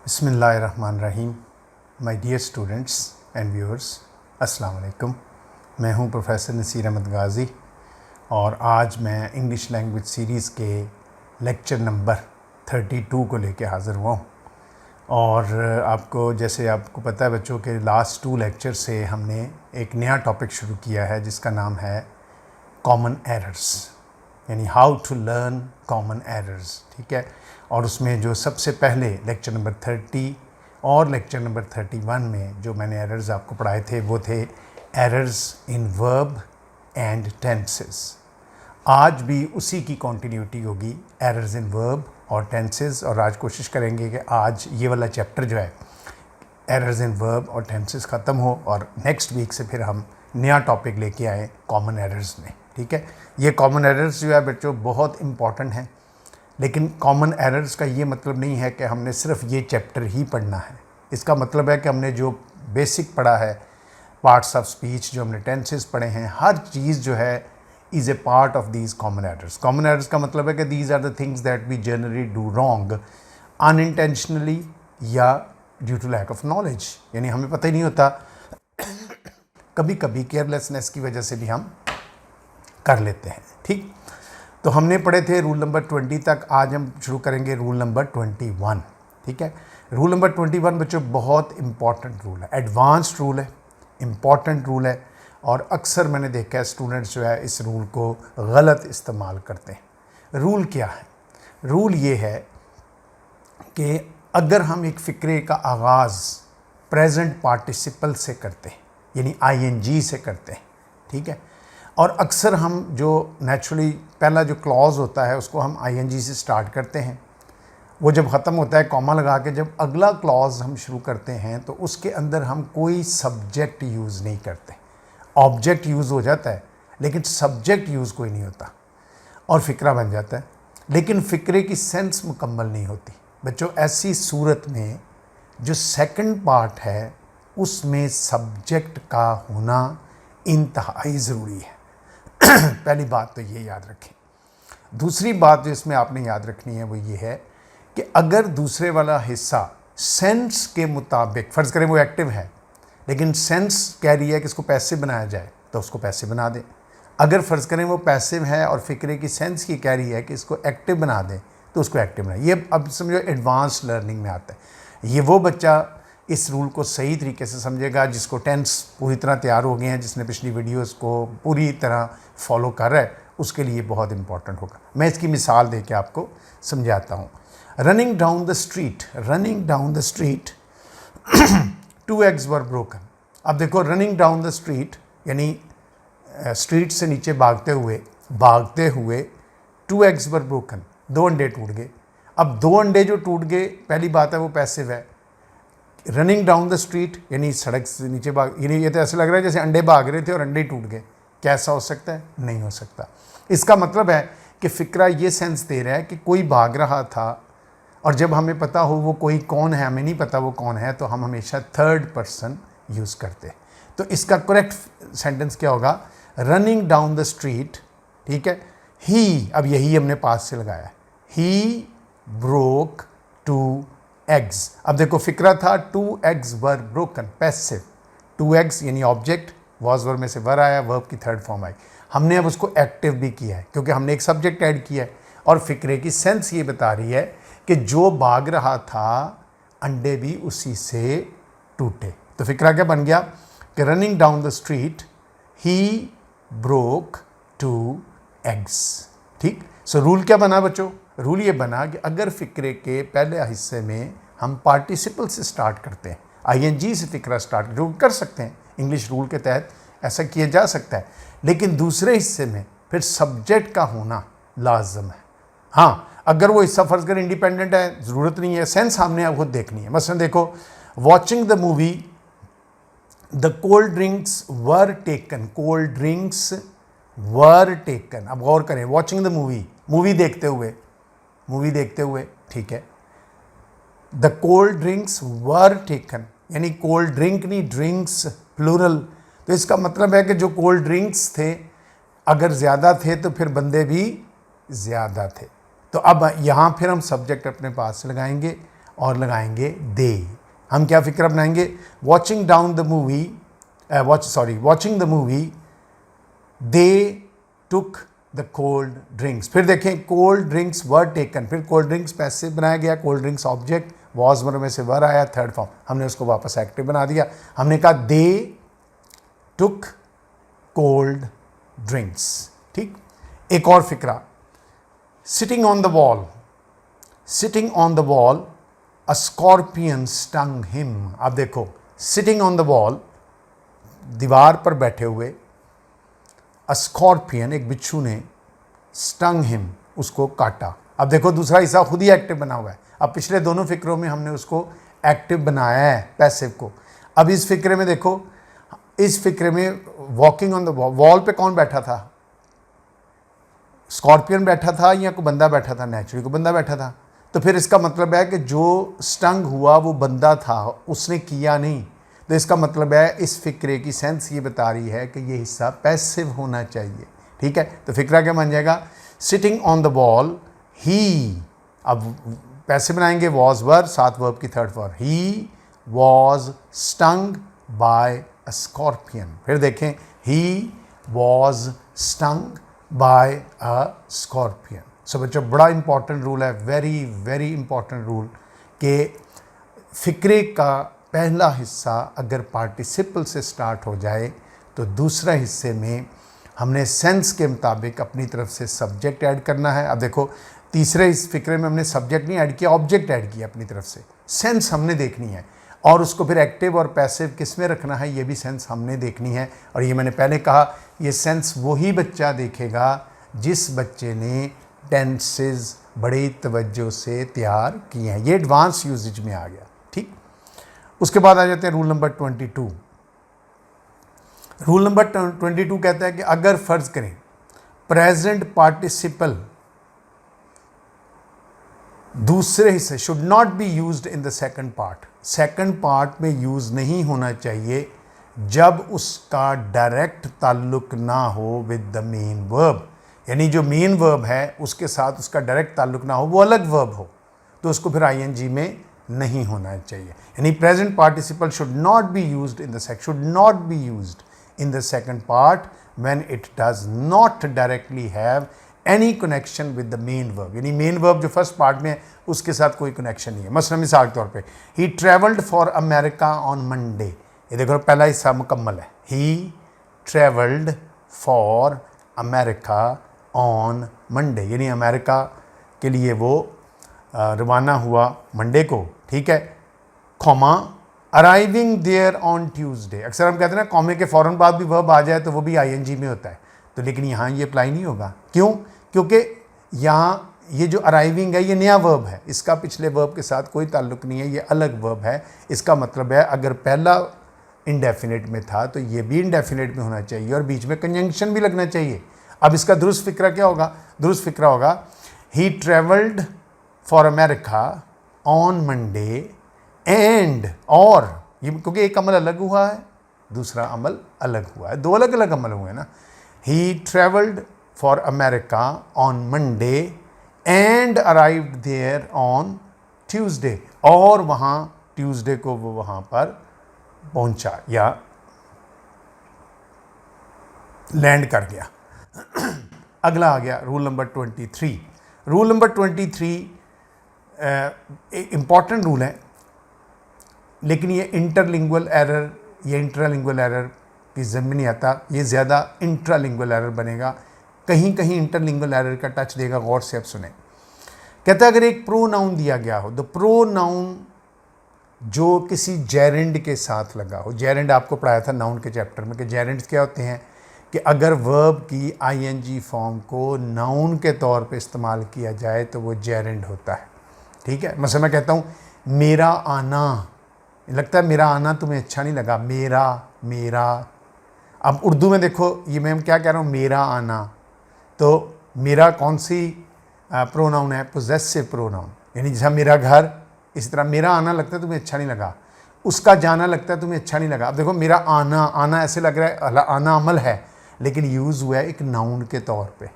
बिस्मिल्लाहिर्रहमानिर्रहीम। My dear students and viewers, अस्सलाम वालेकुम। मैं हूं प्रोफेसर नसीर अहमद गाज़ी और आज मैं इंग्लिश लैंग्वेज सीरीज़ के लेक्चर नंबर 32 को लेके हाज़िर हुआ हूँ। और आपको पता है बच्चों के लास्ट 2 लेक्चर से हमने एक नया टॉपिक शुरू किया है जिसका नाम है कॉमन एरर्स, यानी how to learn common errors. ठीक है, और उसमें जो सबसे पहले लेक्चर नंबर 30 और लेक्चर नंबर 31 में जो मैंने एरर्स आपको पढ़ाए थे वो थे errors in verb and tenses. आज भी उसी की कंटिन्यूटी होगी, एरर्स इन वर्ब और टेंसेस। और आज कोशिश करेंगे कि आज ये वाला चैप्टर जो है एरर्स इन वर्ब और टेंसेस ख़त्म हो और नेक्स्ट वीक से फिर हम नया टॉपिक लेके आए कॉमन एरर्स में। ठीक है, ये कॉमन एरर्स जो है बच्चों बहुत इम्पॉर्टेंट हैं, लेकिन कॉमन एरर्स का ये मतलब नहीं है कि हमने सिर्फ ये चैप्टर ही पढ़ना है। इसका मतलब है कि हमने जो बेसिक पढ़ा है, पार्ट्स ऑफ स्पीच जो हमने टेंसेस पढ़े हैं, हर चीज़ जो है is a part of these common errors. Common errors का मतलब है कि these are the things that we generally do wrong unintentionally या due to lack of knowledge, यानी हमें पता ही नहीं होता, कभी कभी केयरलेसनेस की वजह से भी हम कर लेते हैं। ठीक, तो हमने पढ़े थे रूल नंबर 20 तक। आज हम शुरू करेंगे रूल नंबर 21। ठीक है, रूल नंबर 21 बच्चों बहुत इंपॉर्टेंट रूल है, एडवांस्ड रूल है, इंपॉर्टेंट रूल है। और अक्सर मैंने देखा है स्टूडेंट्स जो है इस रूल को गलत इस्तेमाल करते हैं। रूल क्या है? रूल ये है कि अगर हम एक फ़िक्रे का आगाज़ प्रेजेंट पार्टिसिपल से करते हैं, यानी ING से करते हैं, ठीक है, और अक्सर हम जो नेचुरली पहला जो क्लॉज होता है उसको हम ING से स्टार्ट करते हैं, वो जब ख़त्म होता है कॉमा लगा के जब अगला क्लॉज हम शुरू करते हैं तो उसके अंदर हम कोई सब्जेक्ट यूज़ नहीं करते। ऑब्जेक्ट यूज़ हो जाता है लेकिन सब्जेक्ट यूज़ कोई नहीं होता और फ़िक्रा बन जाता है, लेकिन फ़िक्रे की सेंस मुकम्मल नहीं होती। बच्चों, ऐसी सूरत में जो सेकंड पार्ट है उसमें सब्जेक्ट का होना इंतहाई ज़रूरी है। पहली बात तो ये याद रखें। दूसरी बात जो इसमें आपने याद रखनी है वो ये है कि अगर दूसरे वाला हिस्सा सेंस के मुताबिक, फ़र्ज़ करें वो एक्टिव है लेकिन सेंस कह रही है कि इसको पैसिव बनाया जाए तो उसको पैसिव बना दें। अगर फ़र्ज़ करें वो पैसिव है और फ़िक्रे की सेंस की कह रही है कि इसको एक्टिव बना दें तो उसको एक्टिव बनाए। ये अब समझो एडवांस लर्निंग में आता है। ये वो बच्चा इस रूल को सही तरीके से समझेगा जिसको टेंस पूरी तरह तैयार हो गए हैं, जिसने पिछली वीडियोस को पूरी तरह फॉलो कर रहा है, उसके लिए बहुत इंपॉर्टेंट होगा। मैं इसकी मिसाल दे के आपको समझाता हूँ। Running down the street, running down the street 2 eggs were broken. अब देखो, रनिंग डाउन द स्ट्रीट यानी स्ट्रीट से नीचे भागते हुए 2 eggs वर ब्रोकन, 2 अंडे टूट गए। अब 2 अंडे जो टूट गए, पहली बात है वो पैसिव है। रनिंग डाउन द स्ट्रीट यानी सड़क से नीचे भाग, यानी ये तो ऐसा लग रहा है जैसे अंडे भाग रहे थे और अंडे टूट गए। कैसा हो सकता है? नहीं हो सकता। इसका मतलब है कि फ़िक्रा ये सेंस दे रहा है कि कोई भाग रहा था और जब हमें पता हो वो कोई कौन है, हमें नहीं पता वो कौन है, तो हम हमेशा थर्ड पर्सन यूज़ करते हैं। तो इसका करेक्ट सेंटेंस क्या होगा? रनिंग डाउन द स्ट्रीट, ठीक है, ही, अब यही हमने पास से लगाया, ही ब्रोक 2 eggs। अब देखो फ़िक्रा था 2 eggs वर ब्रोकन, पैसिव। 2 eggs यानी ऑब्जेक्ट, वॉज वर्ब में से वर आया, वर्ब की थर्ड फॉर्म आई। हमने अब उसको एक्टिव भी किया है क्योंकि हमने एक सब्जेक्ट ऐड किया है और फ़िक्रे की सेंस ये बता रही है कि जो भाग रहा था अंडे भी उसी से टूटे। तो फ़िक्रा क्या बन गया कि running down the street he broke 2 eggs। ठीक, सो रूल क्या बना बच्चों? रूल ये बना कि अगर फ़िक्रे के पहले हिस्से में हम पार्टिसिपल से स्टार्ट करते हैं, ING से फ़िक्रा स्टार्ट जो कर सकते हैं, इंग्लिश रूल के तहत ऐसा किया जा सकता है, लेकिन दूसरे हिस्से में फिर सब्जेक्ट का होना लाजम है। हाँ, अगर वो हिस्सा फ़र्ज़ कर इंडिपेंडेंट है, ज़रूरत नहीं है, सेंस हमने खुद देखनी है। मसलन देखो, watching the movie the cold drinks were taken, cold drinks were taken. अब गौर करें, वॉचिंग द मूवी, मूवी देखते हुए, ठीक है, the cold drinks were taken यानी कोल्ड ड्रिंक नहीं, ड्रिंक्स प्लूरल। तो इसका मतलब है कि जो कोल्ड ड्रिंक्स थे अगर ज़्यादा थे तो फिर बंदे भी ज़्यादा थे। तो अब यहाँ फिर हम सब्जेक्ट अपने पास लगाएंगे और लगाएंगे दे। हम क्या फिक्रा बनाएंगे, watching down the movie watching the movie they took the cold drinks. फिर देखें कोल्ड ड्रिंक्स वर टेकन, फिर कोल्ड ड्रिंक्स पैसिव बनाया गया, कोल्ड ड्रिंक्स ऑब्जेक्ट, वॉज में से वर आया थर्ड फॉर्म, हमने उसको वापस एक्टिव बना दिया। हमने कहा दे टुक कोल्ड ड्रिंक्स। ठीक, एक और फिक्रा, sitting on the wall, sitting on the wall a scorpion stung him. अब देखो सिटिंग ऑन द वॉल, दीवार पर बैठे हुए, अ स्कॉर्पियन एक बिच्छू ने, स्टंग हिम उसको काटा। अब देखो दूसरा हिस्सा खुद ही एक्टिव बना हुआ है। अब पिछले दोनों फिक्रों में हमने उसको एक्टिव बनाया है पैसिव को। अब इस फिक्रे में देखो, इस फिक्रे में वॉकिंग ऑन द वॉल पे कौन बैठा था, स्कॉर्पियन बैठा था या कोई बंदा बैठा था, नेचुरली कोई बंदा बैठा था। तो फिर इसका मतलब है कि जो स्टंग हुआ वो बंदा था, उसने किया नहीं। तो इसका मतलब है इस फिक्रे की सेंस ये बता रही है कि ये हिस्सा पैसिव होना चाहिए। ठीक है, तो फिक्रा क्या बन जाएगा, सिटिंग ऑन द वॉल ही, अब पैसिव बनाएंगे वॉज वर, साथ वर्ब की third form, he was stung by a scorpion. फिर देखें he was stung by a scorpion. So बच्चों बड़ा इंपॉर्टेंट रूल है, वेरी वेरी इंपॉर्टेंट रूल, कि फिक्रे का पहला हिस्सा अगर पार्टिसिपल से स्टार्ट हो जाए तो दूसरे हिस्से में हमने सेंस के मुताबिक अपनी तरफ से सब्जेक्ट ऐड करना है। अब देखो तीसरे इस फिक्रे में हमने सब्जेक्ट नहीं ऐड किया, ऑब्जेक्ट ऐड किया अपनी तरफ से। सेंस हमने देखनी है और उसको फिर एक्टिव और पैसिव किस में रखना है ये भी सेंस हमने देखनी है। और ये मैंने पहले कहा, ये सेंस वही बच्चा देखेगा जिस बच्चे ने टेंसेज बड़ी तवज्जो से तैयार किए हैं। ये एडवांस यूजेज में आ गया। ठीक, उसके बाद आ जाते हैं रूल नंबर 22। रूल नंबर 22 कहता है कि अगर फर्ज करें प्रेजेंट पार्टिसिपल दूसरे हिस्से should not be used in the second part, second part में यूज नहीं होना चाहिए जब उसका डायरेक्ट ताल्लुक ना हो विद द मेन वर्ब, यानी जो मेन वर्ब है उसके साथ उसका डायरेक्ट ताल्लुक ना हो, वो अलग वर्ब हो, तो उसको फिर आईएनजी में नहीं होना चाहिए। यानी present participle should not be used in the should not be used in the second part when it does not directly have any connection with the main verb, यानी मेन वर्ब जो first part में है उसके साथ कोई connection नहीं है। मसलन मिसाल के तौर पे he travelled for America on Monday, ये देखो पहला हिस्सा मुकम्मल है, he travelled for America on Monday, यानी अमेरिका के लिए वो रवाना हुआ मंडे को। ठीक है, comma arriving there on Tuesday, अक्सर हम कहते हैं ना कॉमे के फ़ौरन बाद भी वर्ब आ जाए तो वो भी आईएनजी में होता है, तो लेकिन यहाँ ये अप्लाई नहीं होगा। क्यों? क्योंकि यहाँ ये जो अराइविंग है ये नया वर्ब है, इसका पिछले वर्ब के साथ कोई ताल्लुक नहीं है, ये अलग वर्ब है। इसका मतलब है अगर पहला इंडेफिनिट में था तो ये भी इंडेफिनिट में होना चाहिए और बीच में कंजंक्शन भी लगना चाहिए। अब इसका दुरुस्त फिक्रा क्या होगा? दुरुस्त फिक्रा होगा he travelled for America on Monday and, और ये क्योंकि एक अमल अलग हुआ है दूसरा अमल अलग हुआ है, दो अलग अलग अमल हुए हैं ना। He travelled for America on Monday and arrived there on Tuesday, और वहाँ ट्यूसडे को वो वहाँ पर पहुँचा या लैंड कर गया। अगला आ गया rule number 23। Rule number 23 important rule है, लेकिन ये इंटरलिंगुअल एरर, ये इंट्रालिंगुअल एरर की ज़िम्मे नहीं आता, ये ज़्यादा इंट्रालिंगुअल एरर बनेगा, कहीं कहीं इंटरलिंगुअल एरर का टच देगा। गौर से अब सुने, कहता है अगर एक प्रोनाउन दिया गया हो, तो प्रोनाउन जो किसी जेरेंड के साथ लगा हो, जेरेंड आपको पढ़ाया था नाउन के चैप्टर में कि जेरेंड्स क्या होते हैं, कि अगर वर्ब की आईएनजी फॉर्म को नाउन के तौर पे इस्तेमाल किया जाए तो वो जेरेंड होता है। ठीक है, मतलब मैं कहता हूँ मेरा आना, लगता है मेरा आना तुम्हें अच्छा नहीं लगा, मेरा। अब उर्दू में देखो ये मैं क्या कह रहा हूँ, मेरा आना, तो मेरा कौन सी प्रोनाउन है? पोजेसिव प्रोनाउन, यानी जैसा मेरा घर, इसी तरह मेरा आना लगता है तुम्हें अच्छा नहीं लगा, उसका जाना लगता है तुम्हें अच्छा नहीं लगा। अब देखो मेरा आना ऐसे लग रहा है आना अमल है, लेकिन यूज़ हुआ है एक नाउन के तौर पे,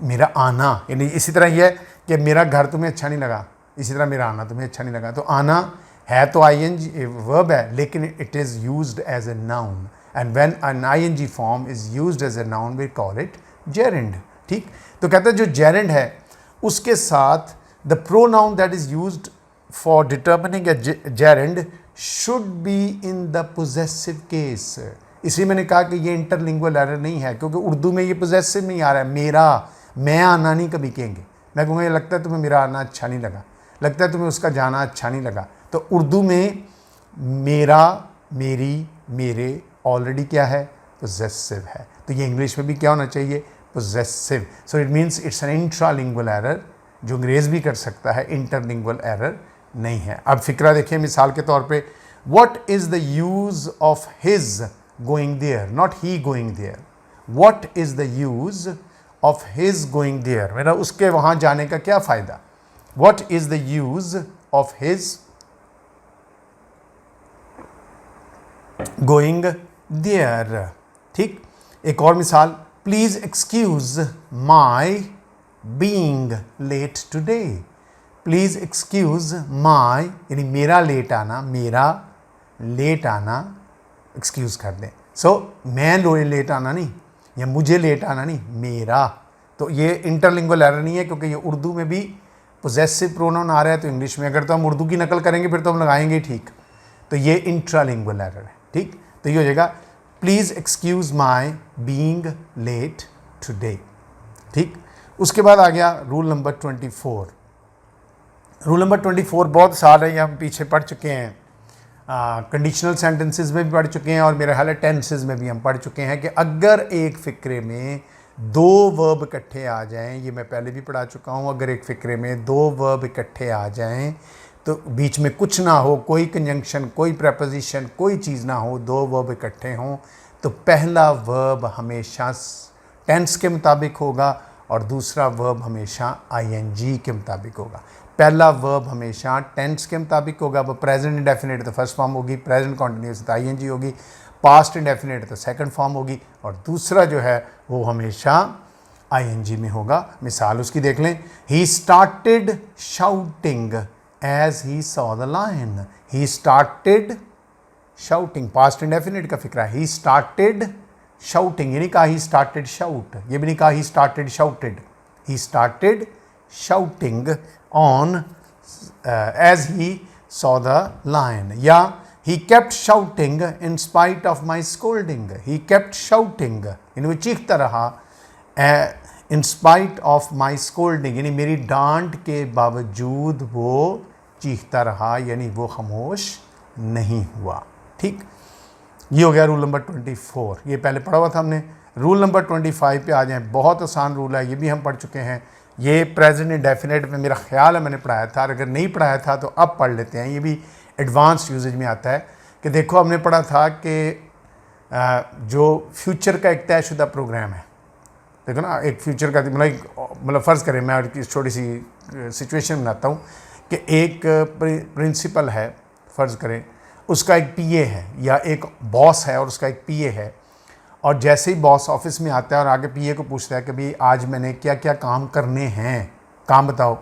मेरा आना। यानी इसी तरह यह है कि मेरा घर तुम्हें अच्छा नहीं लगा, इसी तरह मेरा आना तुम्हें अच्छा नहीं लगा। तो आना है तो आईएनजी वर्ब है, लेकिन it is used as a noun, and when an ING form is used as a noun we call it gerund. ठीक, तो कहते हैं जो जेरेंड है उसके साथ the pronoun that is used for determining a gerund should be in the possessive case. इसलिए मैंने कहा कि ये इंटरलिंगुअल एरर नहीं है, क्योंकि उर्दू में ये पोजेसिव नहीं आ रहा है। मेरा, मैं आना नहीं कभी कहेंगे, मैं कहूँगा ये लगता है तुम्हें मेरा आना अच्छा नहीं लगा, लगता है तुम्हें उसका जाना अच्छा नहीं लगा। तो उर्दू में मेरा, मेरी, मेरे ऑलरेडी क्या है, पोजेसिव है। तो ये इंग्लिश में भी क्या होना चाहिए, possessive. So it means it's an intralingual error, जो अंग्रेज़ भी कर सकता है, इंटरलिंगुअल एरर नहीं है। अब फिक्रा देखिए मिसाल के तौर पे, what is the use of his going there, not he going there. What is the use of his going there, मेरा उसके वहाँ जाने का क्या फ़ायदा। What is the use of his going there. ठीक, एक और मिसाल, please excuse my being late today. Please excuse my यानी मेरा लेट आना, मेरा लेट आना एक्सक्यूज़ कर दें। सो मैं लेट आना नहीं, या मुझे लेट आना नहीं, मेरा। तो ये इंटरलिंगुअल एरर नहीं है, क्योंकि ये उर्दू में भी पोजेसिव प्रोनाउन आ रहा है, तो इंग्लिश में अगर तो हम उर्दू की नकल करेंगे फिर तो हम लगाएंगे ठीक। तो ये इंट्रालिंगुअल एरर है। ठीक, तो ये हो जाएगा please excuse my being late today. ठीक, उसके बाद आ गया रूल नंबर 24। रूल नंबर 24 बहुत साल है, ये हम पीछे पढ़ चुके हैं, कंडीशनल सेंटेंसेस में भी पढ़ चुके हैं और मेरे ख्याल है टेंसेस में भी हम पढ़ चुके हैं कि अगर एक फ़िक्रे में दो वर्ब इकट्ठे आ जाएं, ये मैं पहले भी पढ़ा चुका हूँ, अगर एक फ़िक्रे में दो वर्ब इकट्ठे आ जाएं तो बीच में कुछ ना हो, कोई कंजंक्शन, कोई प्रेपोजिशन, कोई चीज़ ना हो, दो वर्ब इकट्ठे हों, तो पहला वर्ब हमेशा टेंस के मुताबिक होगा और दूसरा वर्ब हमेशा आईएनजी के मुताबिक होगा। पहला वर्ब हमेशा टेंस के मुताबिक होगा, वो प्रेजेंट इंडेफिनिट तो फर्स्ट फॉर्म होगी, प्रेजेंट कॉन्टिन्यूस तो आईएनजी होगी, पास्ट इंडेफिनिट तो सेकंड फॉर्म होगी, और दूसरा जो है वो हमेशा आईएनजी में होगा। मिसाल उसकी देख लें, he started shouting as he saw the lion. He started shouting, past indefinite का फिक्रा है, ही स्टार्टेड शाउटिंग, ये नहीं कहा ही स्टार्टेड शाउट, ये भी नहीं कहा he started shouted, he started shouting on as he saw the lion. या he kept shouting in spite of my scolding, he kept shouting यानी वो चीखता रहा in spite of my scolding यानी मेरी डांट के बावजूद वो चीखता रहा, यानी वो खामोश नहीं हुआ। ठीक, ये हो गया रूल नंबर 24, ये पहले पढ़ा हुआ था हमने। रूल नंबर 25 पे आ जाएं, बहुत आसान रूल है, ये भी हम पढ़ चुके हैं। ये प्रेजेंट इंडेफिनिट में मेरा ख्याल है मैंने पढ़ाया था, अगर नहीं पढ़ाया था तो अब पढ़ लेते हैं। ये भी एडवांस यूजेज में आता है कि देखो हमने पढ़ा था कि जो फ्यूचर का एक तयशुदा प्रोग्राम है, देखो ना, एक फ्यूचर का मतलब फ़र्ज़ करें, मैं एक छोटी सी सिचुएशन बनाता हूँ कि एक प्रिंसिपल है, फ़र्ज़ करें उसका एक पीए है, या एक बॉस है और उसका एक पीए है, और जैसे ही बॉस ऑफिस में आता है और आगे पीए को पूछता है कि भाई आज मैंने क्या क्या काम करने हैं, काम बताओ,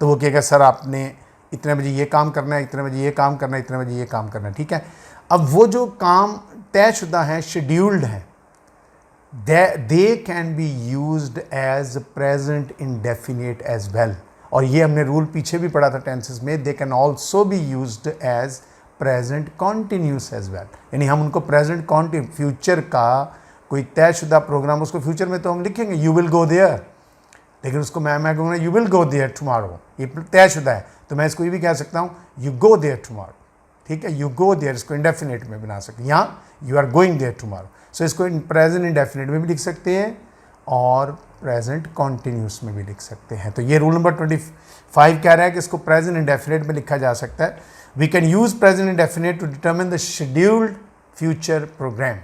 तो वो कहेगा सर आपने इतने बजे ये काम करना है, इतने बजे ये काम करना है, इतने बजे ये काम करना है। ठीक है, अब वो जो काम तयशुदा हैं, शेड्यूल्ड हैं, they can be used as present indefinite as well. और ये हमने रूल पीछे भी पढ़ा था टेंसेस में, they can also be used as present continuous as well, यानी हम उनको प्रेजेंट कॉन्टिन्यू, फ्यूचर का कोई तयशुदा प्रोग्राम, उसको फ्यूचर में तो हम लिखेंगे यू विल गो देयर, लेकिन उसको मैं कहूँगा you will go there tomorrow, ये तयशुदा है, तो मैं इसको ये भी कह सकता हूँ यू गो देयर टुमारो। ठीक है, यू गो देयर, इसको इंडेफिनिट में बना सकते हैं, यहाँ you are going there tomorrow. So इसको प्रेजेंट इंडेफिनिट में भी लिख सकते हैं और प्रेजेंट कॉन्टीन्यूस में भी लिख सकते हैं। तो ये रूल नंबर 25 कह रहा है कि इसको प्रेजेंट इंडेफिनिट में लिखा जा सकता है। We can use present indefinite to determine the scheduled future programme,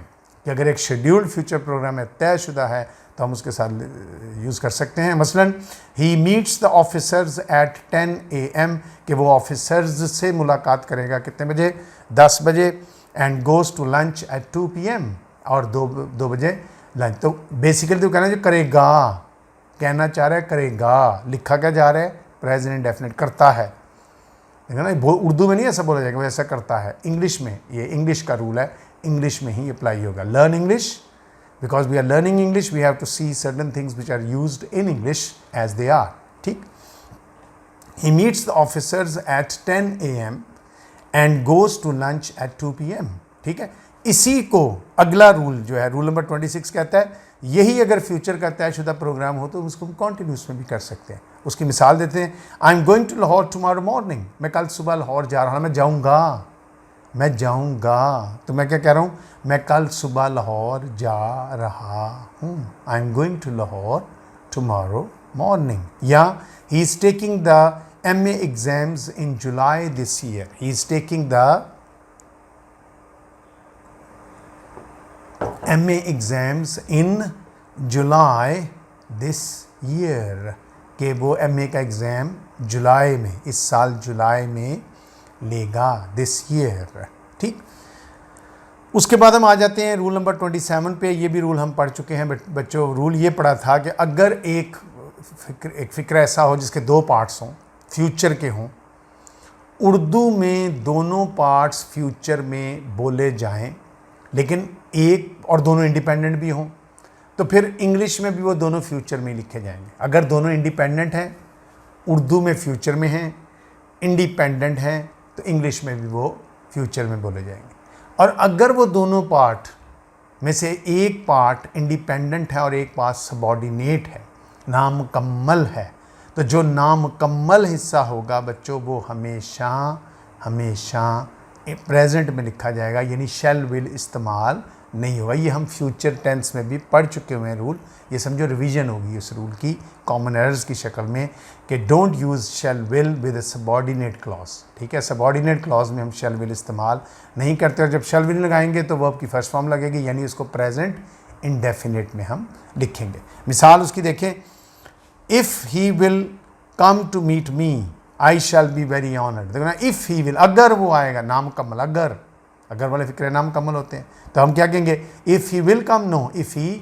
कि अगर एक शेड्यूल्ड फ्यूचर प्रोग्राम है, तयशुदा है, तो हम उसके साथ यूज़ कर सकते हैं। मसलन ही meets the officers at 10 AM, कि वो ऑफिसर्स से मुलाकात करेगा कितने बजे, 10 बजे, and goes to lunch at 2 PM, और 2 बजे लंच। तो बेसिकली तो कहना जो करेगा, कहना चाह रहा है करेगा, लिखा क्या जा रहा है प्रेजेंट इंडेफिनिट करता है, देखो ना, उर्दू में नहीं ऐसा बोला जाएगा, वैसा करता है। इंग्लिश में, ये इंग्लिश का रूल है, इंग्लिश में ही अप्लाई होगा। Learn English, because we are learning English, we have to see certain things which are used in English as they are. ठीक। He meets the officers at 10 AM and goes to lunch at 2 PM। ठीक है, इसी को अगला rule जो है, rule number 26 कहता है, यही अगर फ्यूचर का तयशुदा प्रोग्राम हो तो उसको हम कॉन्टिन्यूस में भी कर सकते हैं। उसकी मिसाल देते हैं, I am going to Lahore tomorrow morning, मैं कल सुबह लाहौर जा रहा हूँ, मैं जाऊँगा, तो मैं क्या कह रहा हूँ, मैं कल सुबह लाहौर जा रहा हूँ, I am going to Lahore tomorrow morning. या he is taking the MA exams in July this year, he is taking the MA exams in July this year, कि वो MA का एग्ज़ाम जुलाई में, इस साल जुलाई में लेगा, दिस ईयर। ठीक। उसके बाद हम आ जाते हैं रूल नंबर 27 पे। ये भी रूल हम पढ़ चुके हैं बच्चों। रूल ये पढ़ा था कि अगर एक फ़िक्र ऐसा हो जिसके दो पार्ट्स हों, फ्यूचर के हों, उर्दू में दोनों पार्ट्स फ्यूचर में बोले जाएं, लेकिन एक और दोनों इंडिपेंडेंट भी हों, तो फिर इंग्लिश में भी वो दोनों फ्यूचर में लिखे जाएंगे। अगर दोनों इंडिपेंडेंट हैं, उर्दू में फ्यूचर में हैं, इंडिपेंडेंट हैं, तो इंग्लिश में भी वो फ्यूचर में बोले जाएंगे। और अगर वो दोनों पार्ट में से एक पार्ट इंडिपेंडेंट है और एक पार्ट सबॉर्डिनेट है, नामुकम्मल है, तो जो नामुकम्मल हिस्सा होगा बच्चों वो हमेशा हमेशा प्रेजेंट में लिखा जाएगा, यानी शैल विल इस्तेमाल नहीं होगा। ये हम फ्यूचर टेंस में भी पढ़ चुके हुए हैं रूल। ये समझो रिवीजन होगी इस रूल की कॉमन एरर्स की शक्ल में, कि don't use shell will with a subordinate clause. ठीक है, सबॉर्डिनेट क्लॉज में हम शैल विल इस्तेमाल नहीं करते, और जब शैल विल लगाएंगे तो वर्ब की फर्स्ट फॉर्म लगेगी, यानी उसको प्रेजेंट इंडेफिनिट में हम लिखेंगे। मिसाल उसकी देखें, if he will come to meet me I shall be very honoured. देखो ना, इफ़ ही विल, अगर वो आएगा, नामुकम्मल, अगर वाले फिक्रे नामुकम्मल होते हैं, तो हम क्या कहेंगे, if he will come, no, if he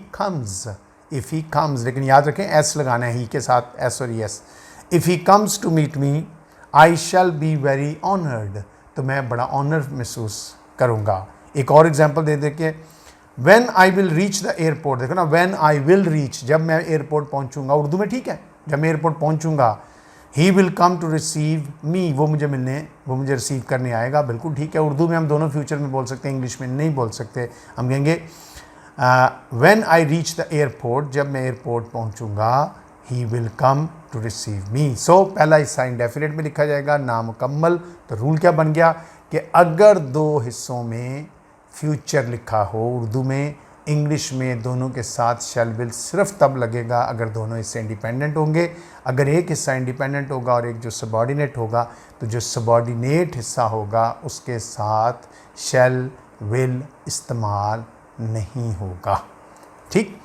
comes, लेकिन याद रखें एस लगाना है, ही के साथ एस और S. If he comes to meet me I shall be very honoured, तो मैं बड़ा ऑनर महसूस करूँगा। एक और एग्जाम्पल दे दे के, when I will reach the airport, देखो ना, व्हेन आई विल रीच, जब मैं एयरपोर्ट पहुँचूँगा, उर्दू में ठीक है, जब मैं एयरपोर्ट पहुँचूँगा। He will come to receive me, वो मुझे रिसीव करने आएगा, बिल्कुल ठीक है। उर्दू में हम दोनों फ्यूचर में बोल सकते हैं, इंग्लिश में नहीं बोल सकते। हम कहेंगे when I reach the airport, जब मैं एयरपोर्ट पहुंचूंगा, he will come to receive me. So पहला हिस्सा इंडेफिनिट में लिखा जाएगा, नामुकम्मल। तो रूल क्या बन गया कि अगर दो हिस्सों में फ्यूचर लिखा हो उर्दू में, इंग्लिश में दोनों के साथ शैल विल सिर्फ तब लगेगा अगर दोनों हिस्से इंडिपेंडेंट होंगे। अगर एक हिस्सा इंडिपेंडेंट होगा और एक जो सबॉर्डिनेट होगा, तो जो सबॉर्डिनेट हिस्सा होगा उसके साथ शैल विल इस्तेमाल नहीं होगा। ठीक।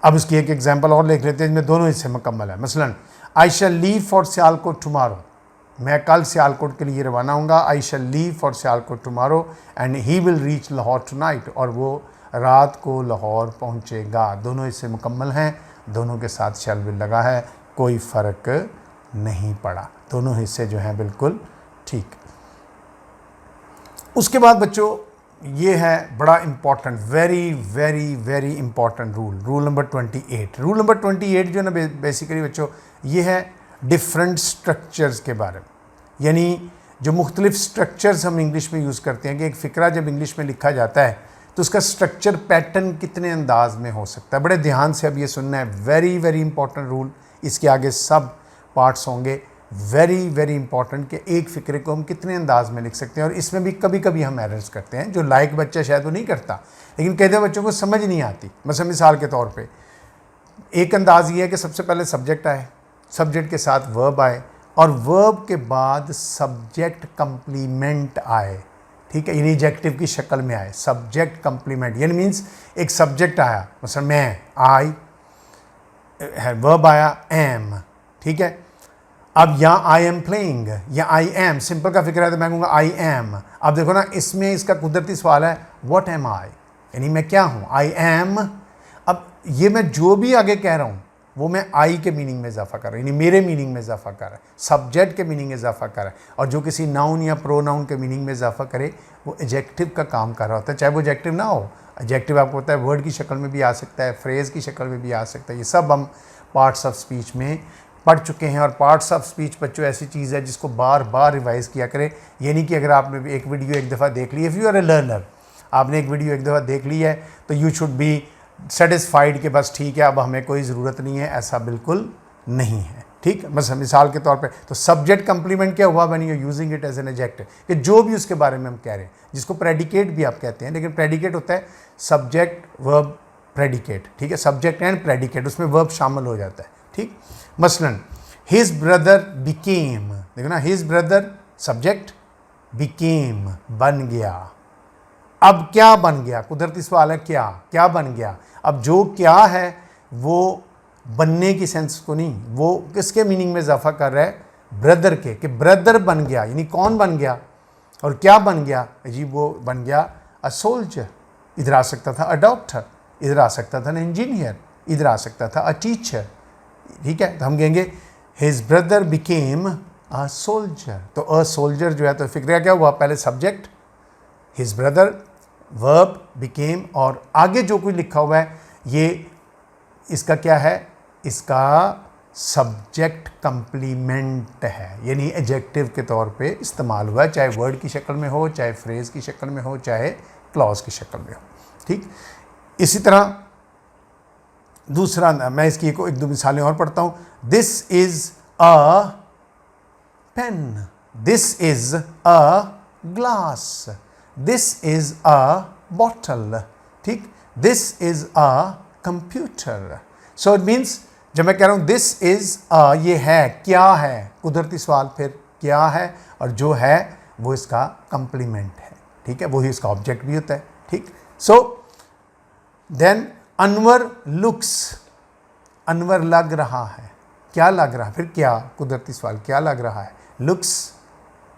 अब उसकी एक एग्जांपल और लिख लेते हैं जिसमें दोनों हिस्से मुकम्मल है। मसलन, I shall leave for Sialkot tomorrow, मैं कल सियालकोट के लिए रवाना होऊंगा। I shall leave for Sialkot tomorrow and he will reach Lahore tonight, और वो रात को लाहौर पहुंचेगा। दोनों हिस्से मुकम्मल हैं, दोनों के साथ शैल विल लगा है, कोई फ़र्क नहीं पड़ा, दोनों हिस्से जो हैं बिल्कुल ठीक। उसके बाद बच्चों ये है बड़ा important, very very very important rule number 28। Rule number 28 जो है ना बेसिकली बच्चों, ये है डिफरेंट स्ट्रक्चर्स के बारे में, यानी जो मुख्तलिफ स्ट्रक्चर्स हम इंग्लिश में यूज़ करते हैं, कि एक फ़िक्रा जब इंग्लिश में लिखा जाता है तो उसका स्ट्रक्चर पैटर्न कितने अंदाज में हो सकता है। बड़े ध्यान से अब ये सुनना है, वेरी वेरी इंपॉर्टेंट रूल। इसके आगे सब पार्ट्स होंगे, वेरी वेरी इंपॉर्टेंट, कि एक फ़िक्रे को हम कितने अंदाज में लिख सकते हैं। और इसमें भी कभी कभी हम एरर्स करते हैं, जो लाइक बच्चा शायद वो नहीं करता, लेकिन कहते बच्चों को समझ नहीं आती। मतलब मिसाल के तौर पे एक अंदाज़ ये है कि सबसे पहले सब्जेक्ट आए, सब्जेक्ट के साथ वर्ब आए, और वर्ब के बाद सब्जेक्ट कंप्लीमेंट आए। ठीक है, यानी एडजेक्टिव की शक्ल में आए, सब्जेक्ट कंप्लीमेंट, यानी मीन्स एक सब्जेक्ट आया, मतलब मैं, आई है, वर्ब आया एम। ठीक है, अब या आई एम प्लेइंग या आई एम, सिंपल का फिक्र है तो मैं कहूँगा आई एम। अब देखो ना, इसमें इसका कुदरती सवाल है व्हाट एम आई, यानी मैं क्या हूँ, आई एम। अब ये मैं जो भी आगे कह रहा हूँ वो मैं आई के मीनिंग में इजाफा कर रहा हूँ, यानी मेरे मीनिंग में इजाफा कर रहा है, सब्जेक्ट के मीनिंग में इजाफा कर रहा है। और जो किसी नाउन या प्रोनाउन के मीनिंग में इजाफा करे वो एडजेक्टिव का काम कर रहा होता है, चाहे वो एडजेक्टिव ना हो। एडजेक्टिव आपको पता है वर्ड की शक्ल में भी आ सकता है, फ्रेज़ की शक्ल में भी आ सकता है। ये सब हम पार्ट्स ऑफ स्पीच में पढ़ चुके हैं। और पार्ट्स ऑफ स्पीच बच्चों ऐसी चीज़ है जिसको बार बार रिवाइज़ किया करें। ये नहीं कि अगर आपने एक वीडियो एक दफ़ा देख ली, if you are a learner, आपने एक वीडियो एक दफ़ा देख ली है तो यू शुड बी सेटिस्फाइड कि बस ठीक है अब हमें कोई ज़रूरत नहीं है, ऐसा बिल्कुल नहीं है। ठीक, बस मिसाल के तौर पे तो सब्जेक्ट कंप्लीमेंट क्या हुआ, when you using it as an adjective, कि जो भी उसके बारे में हम कह रहे हैं, जिसको प्रेडिकेट भी आप कहते हैं, लेकिन प्रेडिकेट होता है सब्जेक्ट वर्ब प्रेडिकेट। ठीक है, सब्जेक्ट एंड प्रेडिकेट, उसमें वर्ब शामिल हो जाता है। ठीक, मसलन हिज ब्रदर बिकेम, देखो ना, हिज ब्रदर सब्जेक्ट, बिकेम बन गया। अब क्या बन गया, कुदरती सवाल है, क्या क्या बन गया। अब जो क्या है वो बनने की सेंस को नहीं, वो किसके मीनिंग में इजाफा कर रहा है, ब्रदर के, कि ब्रदर बन गया, यानी कौन बन गया और क्या बन गया जी, वो बन गया अ सोल्जर, इधर आ सकता था अ डॉक्टर, इधर आ सकता था न इंजीनियर, इधर आ सकता था अ टीचर। ठीक है, तो हम कहेंगे his brother became a soldier. तो अ सोल्जर जो है, तो फिक्र क्या हुआ, पहले subject his brother, verb became, और आगे जो कुछ लिखा हुआ है ये इसका क्या है, इसका सब्जेक्ट कंप्लीमेंट है, यानी एडजेक्टिव के तौर पे इस्तेमाल हुआ है, चाहे वर्ड की शक्ल में हो, चाहे फ्रेज की शक्ल में हो, चाहे क्लॉज की शक्ल में हो। ठीक, इसी तरह दूसरा, मैं इसकी एक दो मिसालें और पढ़ता हूँ। This is a pen, this is a glass, this is a bottle. ठीक, this is a computer. So it means, जब मैं कह रहा हूँ दिस इज अ, ये है, क्या है, कुदरती सवाल फिर क्या है, और जो है वो इसका कंप्लीमेंट है। ठीक है, वही इसका ऑब्जेक्ट भी होता है। ठीक, so then Anwar looks, Anwar लग रहा है, क्या लग रहा है, फिर क्या, कुदरती सवाल क्या लग रहा है, लुक्स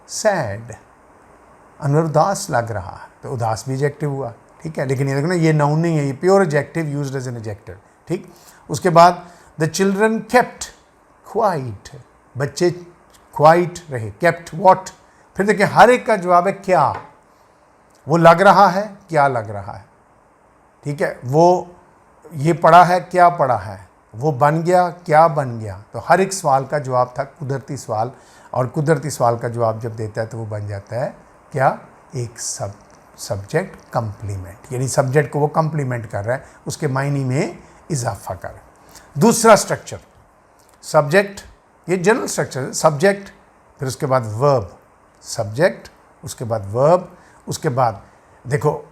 सैड, अनवर उदास लग रहा है, तो उदास भी एडजेक्टिव हुआ। ठीक है, लेकिन ये देखो ना, ये नाउन नहीं है, ये pure adjective used as an adjective. ठीक, उसके बाद द चिल्ड्रन केप्ट क्वाइट, बच्चे क्वाइट रहे, केप्ट व्हाट, फिर देखिए हर एक का जवाब है क्या, वो लग रहा है, क्या लग रहा है। ठीक है, वो ये पढ़ा है, क्या पढ़ा है, वो बन गया, क्या बन गया। तो हर एक सवाल का जवाब था कुदरती सवाल, और कुदरती सवाल का जवाब जब देता है तो वो बन जाता है क्या, एक सब्जेक्ट कंप्लीमेंट, यानी सब्जेक्ट को वो कंप्लीमेंट कर रहा है, उसके मायने में इजाफा कर रहा है। दूसरा स्ट्रक्चर, सब्जेक्ट, ये जनरल स्ट्रक्चर है, सब्जेक्ट, फिर उसके बाद वर्ब, सब्जेक्ट, उसके बाद वर्ब, उसके बाद देखो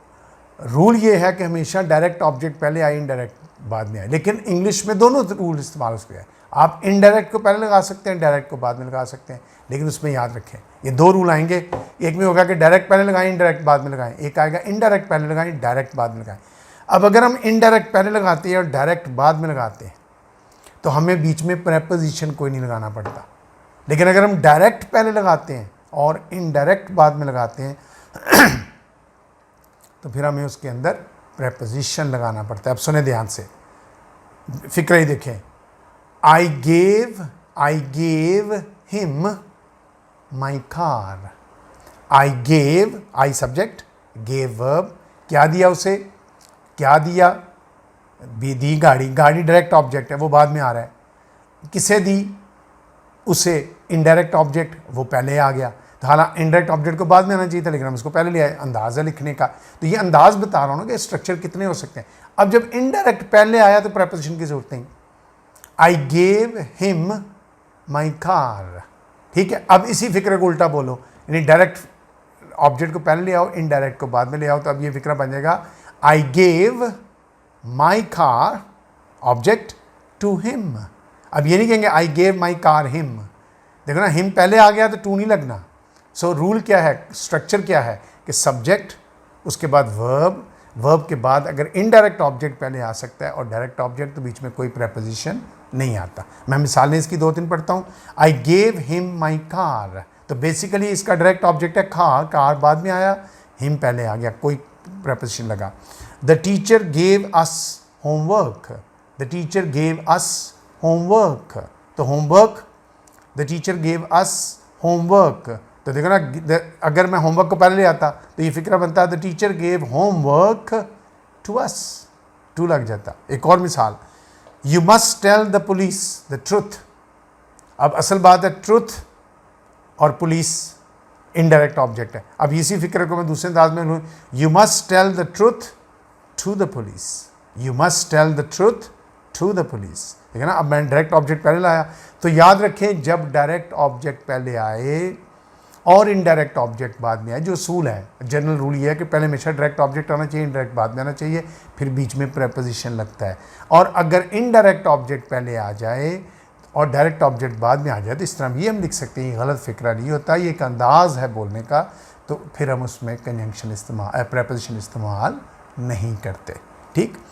रूल ये है कि हमेशा डायरेक्ट ऑब्जेक्ट पहले आए, इनडायरेक्ट बाद में आए, लेकिन इंग्लिश में दोनों रूल इस्तेमाल उसके हैं। आप इनडायरेक्ट को पहले लगा सकते हैं, डायरेक्ट को बाद में लगा सकते हैं, लेकिन उसमें याद रखें ये दो रूल आएंगे। एक में होगा कि डायरेक्ट पहले लगाएं, इनडायरेक्ट बाद में लगाएं, एक आएगा इनडायरेक्ट पहले लगाएं, डायरेक्ट बाद में लगाएं। अब अगर हम इनडायरेक्ट पहले लगाते हैं और डायरेक्ट बाद में लगाते हैं तो हमें बीच में प्रेपोजिशन कोई नहीं लगाना पड़ता, लेकिन अगर हम डायरेक्ट पहले लगाते हैं और इनडायरेक्ट बाद में लगाते हैं तो फिर हमें उसके अंदर प्रेपोजिशन लगाना पड़ता है। अब सुने ध्यान से, फिक्र ही देखें, I gave him my car, I gave, I subject, gave verb, क्या दिया उसे, क्या दिया, भी दी गाड़ी, गाड़ी डायरेक्ट ऑब्जेक्ट है, वो बाद में आ रहा है, किसे दी, उसे, इनडायरेक्ट ऑब्जेक्ट, वो पहले आ गया। तो हालांकि इनडायरेक्ट ऑब्जेक्ट को बाद में आना चाहिए था, लेकिन हम इसको पहले ले आए, अंदाज़ है लिखने का। तो ये अंदाज बता रहा हूँ ना कि स्ट्रक्चर कितने हो सकते हैं। अब जब इनडायरेक्ट पहले आया तो प्रेपोजिशन की जरूरत नहीं, I gave him my car. ठीक है, अब इसी फिक्र को उल्टा बोलो, यानी डायरेक्ट ऑब्जेक्ट को पहले ले आओ, इनडायरेक्ट को बाद में ले आओ, तो अब ये फिक्रा बन जाएगा I gave my car object to him. अब ये नहीं कहेंगे I gave my car him, देखो ना, हिम पहले आ गया तो टू नहीं लगना। सो रूल क्या है, स्ट्रक्चर क्या है कि सब्जेक्ट, उसके बाद वर्ब, वर्ब के बाद अगर इनडायरेक्ट ऑब्जेक्ट पहले आ सकता है और डायरेक्ट ऑब्जेक्ट, तो बीच में कोई प्रेपोजिशन नहीं आता। मैं मिसालें इसकी दो तीन पढ़ता हूँ। I gave him my car, तो बेसिकली इसका डायरेक्ट ऑब्जेक्ट है कार बाद में आया, हिम पहले आ गया, कोई प्रेपोजिशन लगा। The teacher gave us homework, the teacher gave us homework, तो homework, the teacher gave us homework. तो देखो ना, अगर मैं होमवर्क को पहले ले आता तो ये फिक्रा बनता है the teacher gave homework to us, to लग जाता। एक और मिसाल, you must tell the police the truth. अब असल बात है ट्रुथ और पुलिस इनडायरेक्ट ऑब्जेक्ट है। अब इसी फिक्र को मैं दूसरे अंदाज में लूँ, you must tell the truth to the police, you must tell the truth to the police. ठीक है ना, अब मैंने डायरेक्ट ऑब्जेक्ट पहले लाया, तो याद रखें जब डायरेक्ट ऑब्जेक्ट पहले आए और इनडायरेक्ट ऑब्जेक्ट बाद में आए, जो असूल है, जनरल रूल ये है कि पहले हमेशा डायरेक्ट ऑब्जेक्ट आना चाहिए, इनडायरेक्ट बाद में आना चाहिए, फिर बीच में प्रेपोजिशन लगता है। और अगर इनडायरेक्ट ऑब्जेक्ट पहले आ जाए और डायरेक्ट ऑब्जेक्ट बाद में आ जाए तो इस तरह ये हम लिख सकते हैं, ये गलत फिक्रा नहीं होता, ये एक अंदाज़ है बोलने का, तो फिर हम उसमें कंजंक्शन इस्तेमाल, प्रेपोजिशन इस्तेमाल नहीं करते। ठीक,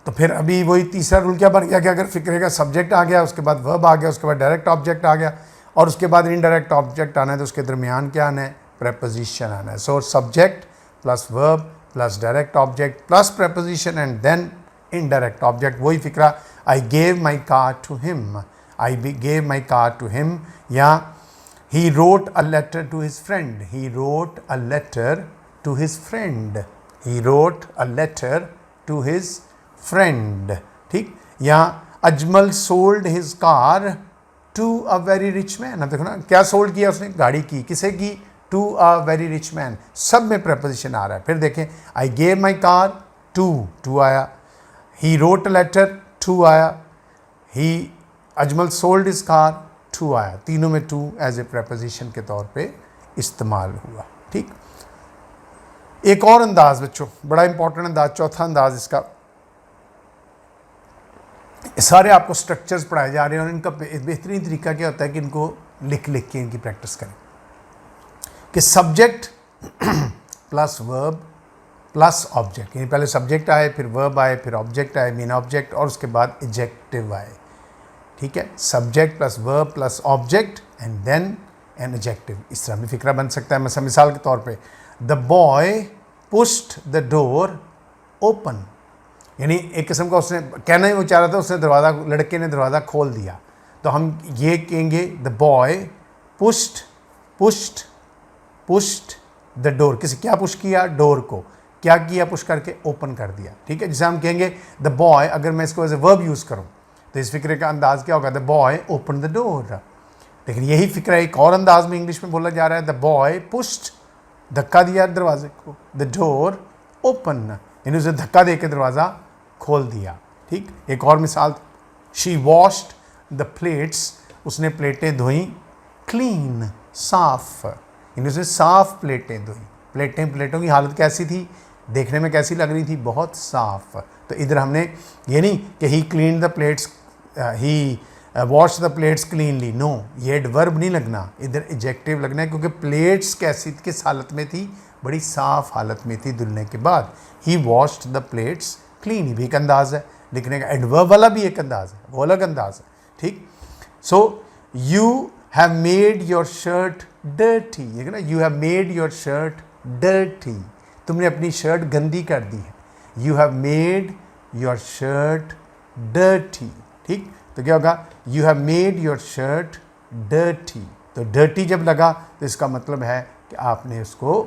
तो फिर अभी वही तीसरा रूल क्या बन गया कि अगर फिक्रे का सब्जेक्ट आ गया, उसके बाद वर्ब आ गया, उसके बाद डायरेक्ट ऑब्जेक्ट आ गया और उसके बाद इनडायरेक्ट ऑब्जेक्ट आना है, तो उसके दरमियान क्या आना है, प्रेपोजिशन आना है। So subject plus verb plus direct object plus preposition and then indirect object. वही फिक्रा, I gave my car to him, I gave my car to him, या he wrote a letter to his friend, he wrote a letter to his friend, he wrote a letter to his friend. ठीक, या Ajmal sold his car to a very rich man. अब देखो ना, क्या sold किया उसने, गाड़ी की, किसे की, to a very rich man, सब में प्रेपोजिशन आ रहा है। फिर देखें, I gave my car to, to आया, he wrote a letter, to आया, he Ajmal sold his car, to आया, तीनों में टू एज ए प्रेपोजिशन के तौर पे इस्तेमाल हुआ। ठीक, एक और अंदाज बच्चों, बड़ा इंपॉर्टेंट अंदाज, चौथा अंदाज इसका, सारे आपको स्ट्रक्चर्स पढ़ाए जा रहे हैं और इनका बेहतरीन तरीका क्या होता है कि इनको लिख लिख के इनकी प्रैक्टिस करें कि subject plus verb plus object, यानी पहले सब्जेक्ट आए, फिर वर्ब आए, फिर ऑब्जेक्ट आए, मेन ऑब्जेक्ट, और उसके बाद एडजेक्टिव आए। ठीक है, subject plus verb plus object and then an adjective. इस तरह भी फिक्रा बन सकता है। मतलब मिसाल के तौर पे, the boy pushed the door open, यानी एक किस्म का उसने कहना ही वो चाह रहा था, उसने दरवाज़ा, लड़के ने दरवाज़ा खोल दिया, तो हम ये कहेंगे the boy pushed pushed pushed the door. किसी क्या पुश किया, डोर को क्या किया, पुश करके ओपन कर दिया। ठीक है, जैसे हम कहेंगे द बॉय, अगर मैं इसको एज ए वर्ब यूज़ करूँ तो इस फिक्रे का अंदाज़ क्या होगा, the boy open the door. लेकिन यही फिक्रा एक और अंदाज में इंग्लिश में बोला जा रहा है, द बॉय पुश्ड, धक्का दिया दरवाजे को, द डोर ओपन, यानी उसे धक्का दे के दरवाज़ा खोल दिया। ठीक, एक और मिसाल, शी वॉश्ड द प्लेट्स, उसने प्लेटें धोई, क्लीन, साफ, यानी उसने साफ प्लेटें धोई। प्लेटों की हालत कैसी थी, देखने में कैसी लग रही थी, बहुत साफ। तो इधर हमने ये नहीं कि he clean the plates, he wash the plates cleanly, no, ये एडवर्ब नहीं लगना, इधर एडजेक्टिव लगना है, क्योंकि प्लेट्स कैसी किस हालत में थी, बड़ी साफ हालत में थी धुलने के बाद। ही वॉश्ड द प्लेट्स क्लीन भी एक अंदाज है लिखने का, एडवर्ब वाला भी एक अंदाज है, वो अलग अंदाज है। ठीक, so you have made your shirt dirty, ये ना, you have made your shirt dirty, तुमने अपनी शर्ट गंदी कर दी है, you have made your shirt dirty. ठीक, तो क्या होगा, you have made your shirt dirty, तो डर्टी जब लगा तो इसका मतलब है कि आपने उसको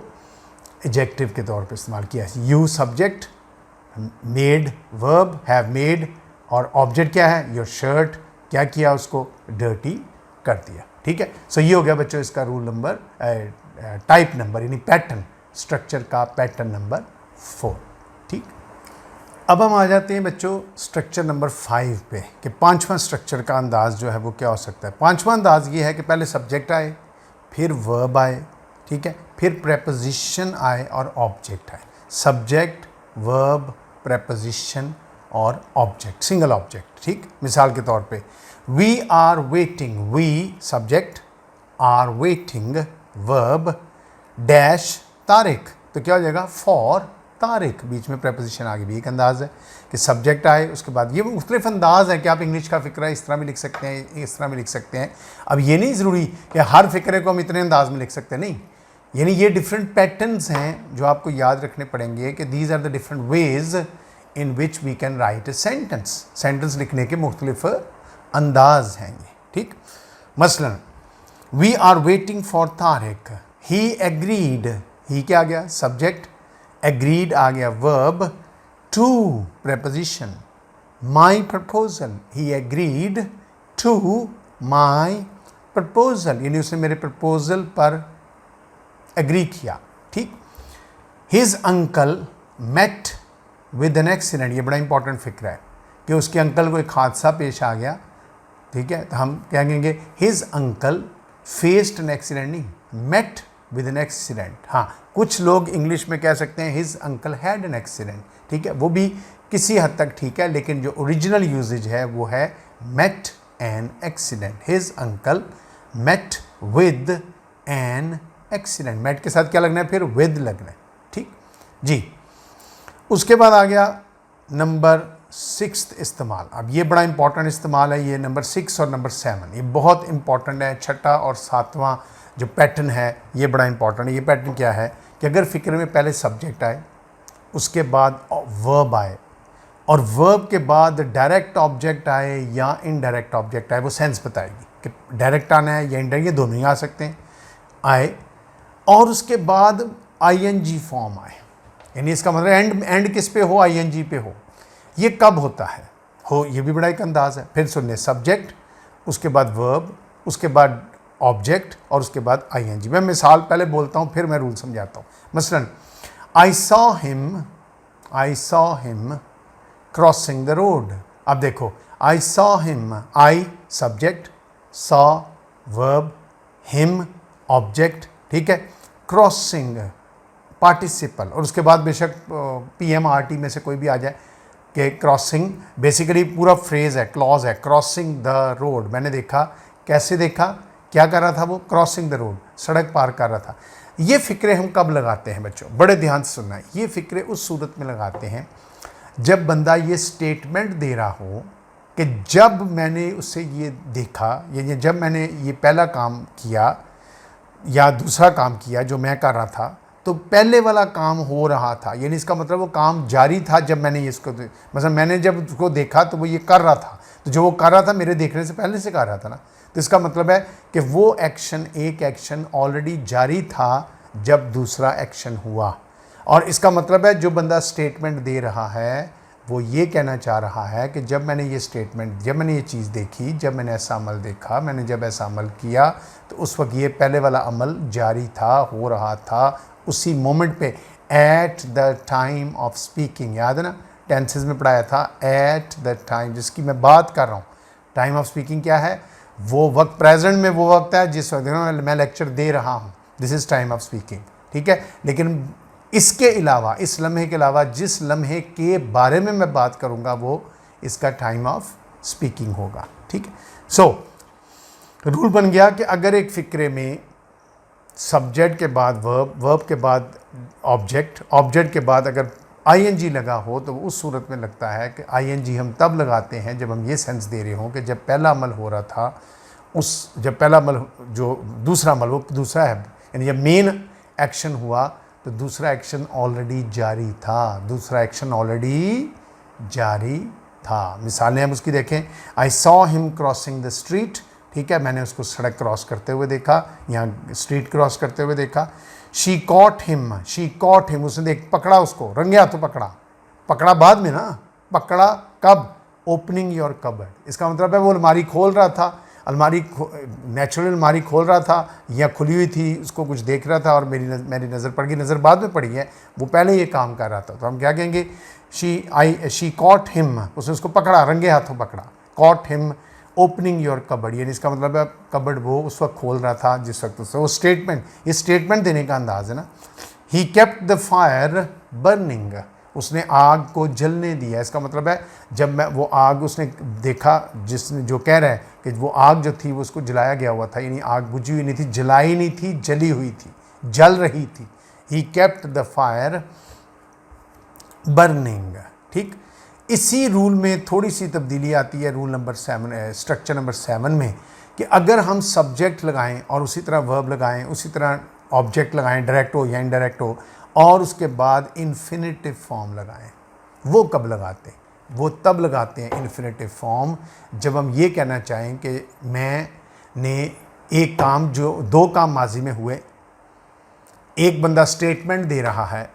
एडजेक्टिव के तौर पे इस्तेमाल किया। You subject, made verb, have made, और ऑब्जेक्ट क्या है, योर शर्ट, क्या किया, उसको डर्टी कर दिया। ठीक है, सो ये हो गया बच्चों इसका रूल नंबर, टाइप नंबर, यानी पैटर्न, स्ट्रक्चर का पैटर्न नंबर 4। ठीक, अब हम आ जाते हैं बच्चों स्ट्रक्चर नंबर 5 पे कि पांचवा स्ट्रक्चर का अंदाज जो है वो क्या हो सकता है। पांचवा अंदाज ये है कि पहले सब्जेक्ट आए, फिर वर्ब आए, ठीक है, फिर प्रेपोजिशन आए और ऑब्जेक्ट आए। सब्जेक्ट, वर्ब, प्रेपोजिशन और ऑब्जेक्ट, सिंगल ऑब्जेक्ट। ठीक, मिसाल के तौर पे, we are waiting, we subject, are waiting verb, dash Tariq, तो क्या हो जाएगा, फॉर तारिक, बीच में प्रेपोजिशन आ गई। भी एक अंदाज है कि सब्जेक्ट आए, उसके बाद ये मुख्तलिफ अंदाज है कि आप इंग्लिश का फ़िक्रा इस तरह भी लिख सकते हैं, इस तरह भी लिख सकते हैं। अब ये नहीं ज़रूरी कि हर फ़िक्रे को हम इतने अंदाज में लिख सकते हैं, नहीं, यानी ये डिफरेंट पैटर्न्स हैं जो आपको याद रखने पड़ेंगे कि these are the different ways in which we can write a sentence. Sentence लिखने के मुख्तलिफ अंदाज हैं ये, ठीक। मसलन we are waiting for Tariq, he agreed, he क्या आ गया सब्जेक्ट, एग्रीड आ गया verb, to preposition, my proposal, he agreed to my proposal, यानी उसने मेरे प्रपोजल पर एग्री किया, ठीक। His uncle met with an accident, ये बड़ा इंपॉर्टेंट फिक्र है कि उसके अंकल को एक हादसा पेश आ गया, ठीक है, तो हम क्या कहेंगे his uncle faced an accident, नहीं मेट विद एन एक्सीडेंट। हाँ, कुछ लोग इंग्लिश में कह सकते हैं his uncle had an accident, ठीक है, वो भी किसी हद तक ठीक है, लेकिन जो ओरिजिनल यूजेज है वो है met an accident. His uncle met with an accident, met के साथ क्या लगना है फिर, विद लगना है, ठीक जी। उसके बाद आ गया नंबर 6 इस्तेमाल। अब ये बड़ा इंपॉर्टेंट इस्तेमाल है, ये नंबर 6 और नंबर 7 ये बहुत इंपॉर्टेंट है। छठा और सातवां जो पैटर्न है ये बड़ा इंपॉर्टेंट है। ये पैटर्न क्या है कि अगर फ़िक्र में पहले सब्जेक्ट आए, उसके बाद वर्ब आए, और वर्ब के बाद डायरेक्ट ऑब्जेक्ट आए या इनडायरेक्ट ऑब्जेक्ट आए, वो सेंस बताएगी कि डायरेक्ट आना है या इनडायरेक्ट, ये दोनों ही आ सकते हैं, आए, और उसके बाद आईएनजी फॉर्म आए, यानी इसका मतलब एंड किस पे हो, आईएनजी पे हो। ये कब होता है, हो ये भी बड़ा एक अंदाज है। फिर सुनने सब्जेक्ट, उसके बाद वर्ब, उसके बाद ऑब्जेक्ट, और उसके बाद आईएनजी। मैं मिसाल पहले बोलता हूँ फिर मैं रूल समझाता हूँ। मसलन आई saw him crossing the road. अब देखो आई saw him, I subject, saw verb, him object, ठीक है, क्रॉसिंग पार्टिसिपल, और उसके बाद बेशक PMRT में से कोई भी आ जाए कि क्रॉसिंग, बेसिकली पूरा फ्रेज है, क्लॉज है, क्रॉसिंग द रोड। मैंने देखा, कैसे देखा, क्या कर रहा था वो, क्रॉसिंग द रोड, सड़क पार कर रहा था। ये फ़िक्रे हम कब लगाते हैं बच्चों, बड़े ध्यान से सुनना है। ये फ़िक्रे उस सूरत में लगाते हैं जब बंदा ये स्टेटमेंट दे रहा हो कि जब मैंने उससे ये देखा, या जब मैंने ये पहला काम किया या दूसरा काम किया जो मैं कर रहा था, तो पहले वाला काम हो रहा था, यानी इसका मतलब वो काम जारी था जब मैंने ये इसको, मतलब मैंने जब उसको देखा तो वो ये कर रहा था, तो जो वो कर रहा था मेरे देखने से पहले से कर रहा था ना, तो इसका मतलब है कि वो एक्शन, एक एक्शन ऑलरेडी जारी था जब दूसरा एक्शन हुआ। और इसका मतलब है जो बंदा स्टेटमेंट दे रहा है वो ये कहना चाह रहा है कि जब मैंने ये स्टेटमेंट, जब मैंने ये चीज़ देखी, जब मैंने ऐसा अमल देखा, मैंने जब ऐसा अमल किया, तो उस वक्त ये पहले वाला अमल जारी था, हो रहा था उसी मोमेंट पे, at the time of speaking. याद है ना, टेंसेस में पढ़ाया था, एट द टाइम, जिसकी मैं बात कर रहा हूँ। टाइम ऑफ स्पीकिंग क्या है, वो वक्त, प्रेजेंट में वो वक्त है जिस वक्त मैं लेक्चर दे रहा हूँ, this is time of speaking, ठीक है। लेकिन इसके अलावा, इस लम्हे के अलावा जिस लम्हे के बारे में मैं बात करूँगा वो इसका टाइम ऑफ स्पीकिंग होगा, ठीक है। सो रूल बन गया कि अगर एक फ़िक्रे में सब्जेक्ट के बाद वर्ब, वर्ब के बाद ऑब्जेक्ट, ऑब्जेक्ट के बाद अगर आईएनजी लगा हो, तो उस सूरत में लगता है कि आईएनजी हम तब लगाते हैं जब हम ये सेंस दे रहे हों कि जब पहला अमल हो रहा था, जब पहला अमल, जो दूसरा अमल, वो दूसरा है, यानी जब मेन एक्शन हुआ तो दूसरा एक्शन ऑलरेडी जारी था, दूसरा एक्शन ऑलरेडी जारी था। मिसालें हम उसकी देखें, आई saw him crossing the street, ठीक है, मैंने उसको सड़क क्रॉस करते हुए देखा, यहाँ स्ट्रीट क्रॉस करते हुए देखा। शी कॉट हिम, उसने देख, पकड़ा उसको, रंगे हाथों पकड़ा, पकड़ा बाद में ना, पकड़ा कब, ओपनिंग योर कबर्ड। इसका मतलब है वो अलमारी खोल रहा था, नेचुरल अलमारी खोल रहा था या खुली हुई थी, उसको कुछ देख रहा था और मेरी नज़र पड़ गई, नज़र बाद में पड़ी है, वो पहले ये काम कर रहा था, तो हम क्या कहेंगे, शी कॉट हिम, उसने उसको पकड़ा, रंगे हाथों पकड़ा, cot him opening your cupboard, यानी इसका मतलब है कबर्ड वो उस वक्त खोल रहा था जिस वक्त उससे, वो स्टेटमेंट, ये स्टेटमेंट देने का अंदाज़ है ना। He kept the fire burning, उसने आग को जलने दिया, इसका मतलब है जब मैं वो आग उसने देखा, जिसने जो कह रहा है कि वो आग जो थी वो उसको जलाया गया हुआ था, यानी आग बुझी हुई नहीं थी, जलाई नहीं थी, जली हुई थी, जल रही थी। He kept the fire burning, ठीक। इसी रूल में थोड़ी सी तब्दीली आती है रूल नंबर 7, स्ट्रक्चर नंबर 7 में, कि अगर हम सब्जेक्ट लगाएं और उसी तरह वर्ब लगाएं, उसी तरह ऑब्जेक्ट लगाएं, डायरेक्ट हो या इनडायरेक्ट हो, और उसके बाद इन्फिनेटिव फॉर्म लगाएं, वो कब लगाते हैं? वो तब लगाते हैं इन्फिनेटिव फॉर्म जब हम ये कहना चाहें कि मैंने एक काम, जो दो काम माजी में हुए, एक बंदा स्टेटमेंट दे रहा है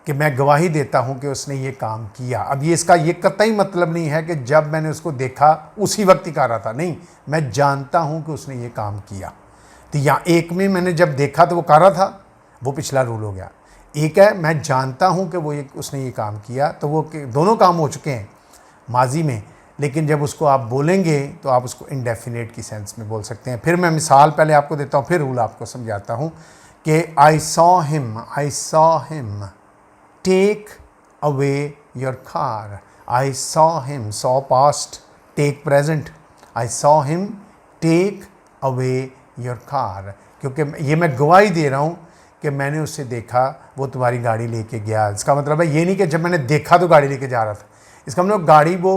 कि मैं गवाही देता हूं कि उसने ये काम किया। अब ये इसका ये कतई मतलब नहीं है कि जब मैंने उसको देखा उसी वक्त ही कर रहा था, नहीं, मैं जानता हूं कि उसने ये काम किया। तो यहाँ एक में मैंने जब देखा तो वो कर रहा था, वो पिछला रूल हो गया। एक है मैं जानता हूं कि उसने ये काम किया, तो वो दोनों काम हो चुके हैं माजी में, लेकिन जब उसको आप बोलेंगे तो आप उसको इंडेफिनेट की सेंस में बोल सकते हैं। फिर मैं मिसाल पहले आपको देता हूँ, फिर रूल आपको समझाता हूँ कि I saw him take away your car. I saw him, saw past, take present, I saw him take away your car, क्योंकि ये मैं गवाही दे रहा हूँ कि मैंने उससे देखा वो तुम्हारी गाड़ी लेके गया। इसका मतलब है ये नहीं कि जब मैंने देखा तो गाड़ी लेके जा रहा था, इसका मतलब गाड़ी वो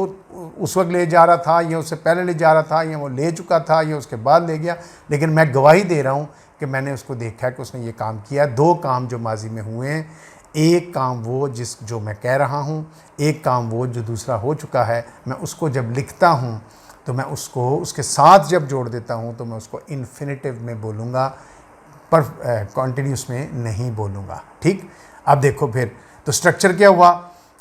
उस वक्त ले जा रहा था या उससे पहले ले जा रहा था या वो ले चुका था या उसके बाद ले गया, लेकिन मैं गवाही दे रहा हूँ कि मैंने उसको देखा है कि उसने ये काम किया। दो काम जो माजी में हुए हैं, एक काम वो जो मैं कह रहा हूँ, एक काम वो जो दूसरा हो चुका है। मैं उसको जब लिखता हूँ तो मैं उसको उसके साथ जब जोड़ देता हूँ तो मैं उसको इन्फिनेटिव में बोलूँगा, पर कॉन्टिन्यूस में नहीं बोलूँगा। ठीक, अब देखो फिर तो स्ट्रक्चर क्या हुआ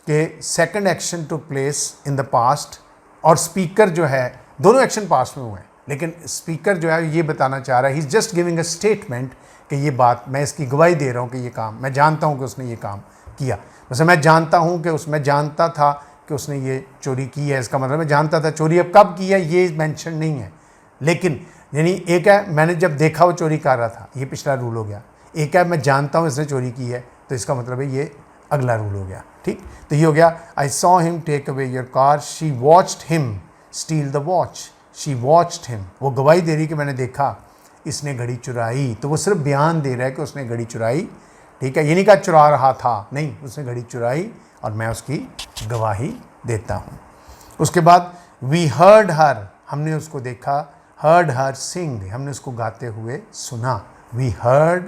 कि second action took place in the past, और स्पीकर जो है, दोनों एक्शन पास्ट में हुए हैं, लेकिन स्पीकर जो है ये बताना चाह रहा है, he is just giving a statement कि ये बात, मैं इसकी गवाही दे रहा हूँ कि ये काम, मैं जानता हूँ कि उसने ये काम किया। वैसे मैं जानता हूँ कि मैं जानता था कि उसने ये चोरी की है, इसका मतलब मैं जानता था। चोरी अब कब की है ये मेंशन नहीं है, लेकिन यानी एक है मैंने जब देखा वो चोरी कर रहा था, ये पिछला रूल हो गया। एक है मैं जानता हूँ इसने चोरी की है, तो इसका मतलब है ये अगला रूल हो गया। ठीक, तो ये हो गया I saw him take away your car, she watched him steal the watch, she watched him, वो गवाही दे रही कि मैंने देखा इसने घड़ी चुराई, तो वो सिर्फ बयान दे रहा है कि उसने घड़ी चुराई। ठीक है, ये नहीं कहा चुरा रहा था, नहीं, उसने घड़ी चुराई और मैं उसकी गवाही देता हूँ। उसके बाद वी हर्ड हर, हमने उसको देखा, हर्ड हर सिंग, हमने उसको गाते हुए सुना। वी हर्ड